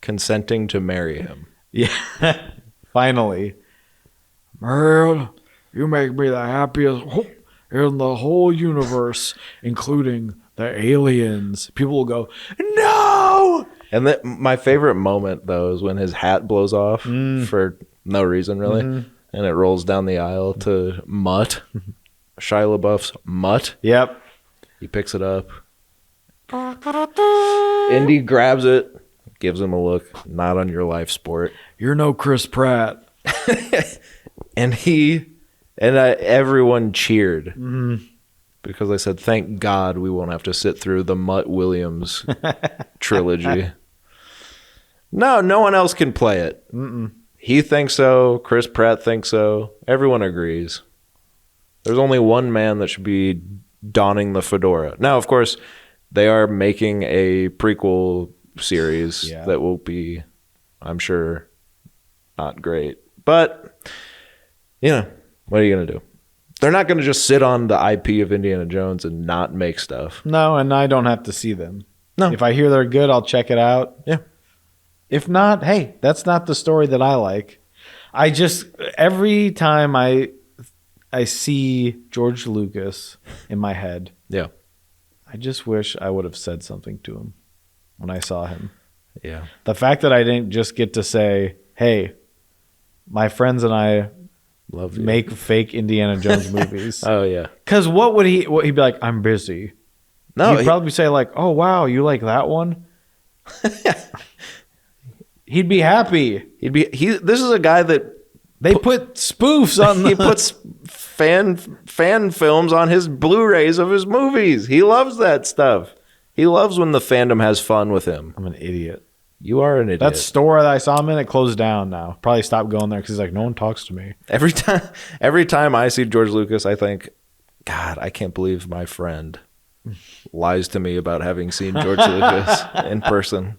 Speaker 2: consenting to marry him.
Speaker 3: Yeah, finally. Man, you make me the happiest in the whole universe, including the aliens. People will go, no!
Speaker 2: And my favorite moment, though, is when his hat blows off for no reason, really. And it rolls down the aisle to Mutt. Shia LaBeouf's Mutt.
Speaker 3: Yep.
Speaker 2: He picks it up. Indy grabs it, gives him a look. Not on your life, sport.
Speaker 3: You're no Chris Pratt.
Speaker 2: And everyone cheered. because they said, thank God we won't have to sit through the Mutt Williams trilogy. No one else can play it. Mm-mm. He thinks so. Chris Pratt thinks so. Everyone agrees. There's only one man that should be donning the fedora. Now, of course, they are making a prequel series that will be, I'm sure, not great. But, what are you going to do? They're not going to just sit on the IP of Indiana Jones and not make stuff.
Speaker 3: No, and I don't have to see them.
Speaker 2: No.
Speaker 3: If I hear they're good, I'll check it out.
Speaker 2: Yeah.
Speaker 3: If not, hey, that's not the story that I like. I just, every time I see George Lucas in my head,
Speaker 2: Yeah.
Speaker 3: I just wish I would have said something to him when I saw him.
Speaker 2: Yeah.
Speaker 3: The fact that I didn't just get to say, hey, my friends and I
Speaker 2: Love you.
Speaker 3: make fake Indiana Jones movies.
Speaker 2: Oh, yeah.
Speaker 3: Because what he'd be like, I'm busy.
Speaker 2: No,
Speaker 3: He'd probably say like, oh, wow, you like that one? He'd be happy.
Speaker 2: This is a guy that
Speaker 3: They put spoofs on
Speaker 2: he puts fan films on his Blu-rays of his movies. He loves that stuff. He loves when the fandom has fun with him.
Speaker 3: I'm an idiot.
Speaker 2: You are an idiot.
Speaker 3: That store that I saw him in, it closed down now. Probably stopped going there because he's like, no one talks to me.
Speaker 2: Every time I see George Lucas, I think, God, I can't believe my friend lies to me about having seen George Lucas in person.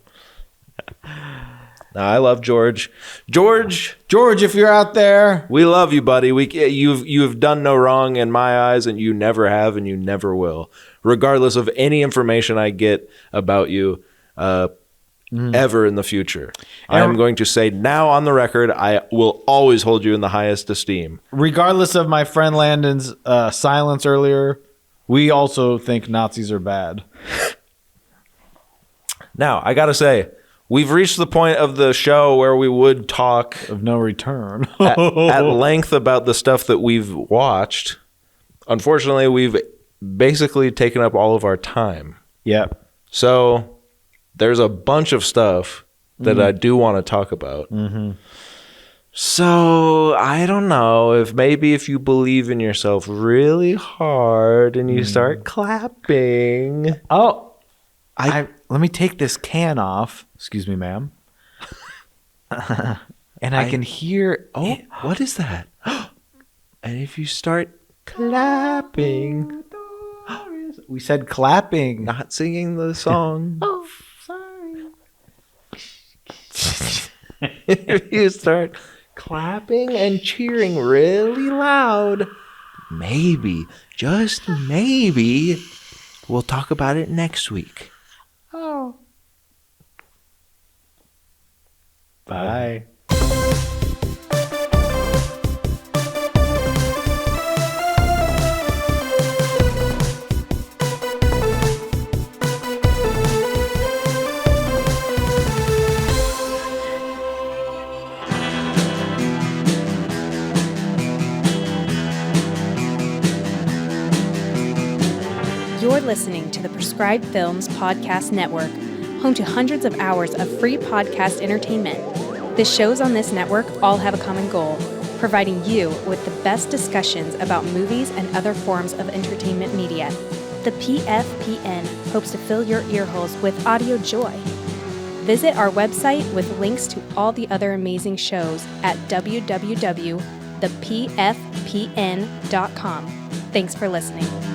Speaker 2: No, I love George. George,
Speaker 3: if you're out there.
Speaker 2: we love you, buddy. You've done no wrong in my eyes, and you never have, and you never will. Regardless of any information I get about you, ever in the future, I am going to say now on the record, I will always hold you in the highest esteem.
Speaker 3: Regardless of my friend Landon's silence earlier, we also think Nazis are bad.
Speaker 2: Now, I gotta say, we've reached the point of the show where we would talk
Speaker 3: Of no return.
Speaker 2: at length about the stuff that we've watched. Unfortunately, we've basically taken up all of our time.
Speaker 3: Yep.
Speaker 2: So there's a bunch of stuff that I do want to talk about. Mm-hmm. So I don't know if you believe in yourself really hard and you start clapping.
Speaker 3: Oh, let me take this can off. Excuse me, ma'am. And I can hear.
Speaker 2: Oh, what is that? And if you start clapping,
Speaker 3: we said clapping.
Speaker 2: not singing the song.
Speaker 3: Oh, sorry.
Speaker 2: If you start clapping and cheering really loud, maybe, just maybe, we'll talk about it next week.
Speaker 3: Oh. Bye.
Speaker 6: You're listening to the Prescribed Films Podcast Network, home to hundreds of hours of free podcast entertainment. The shows on this network all have a common goal, providing you with the best discussions about movies and other forms of entertainment media. The PFPN hopes to fill your earholes with audio joy. Visit our website with links to all the other amazing shows at www.thepfpn.com. Thanks for listening.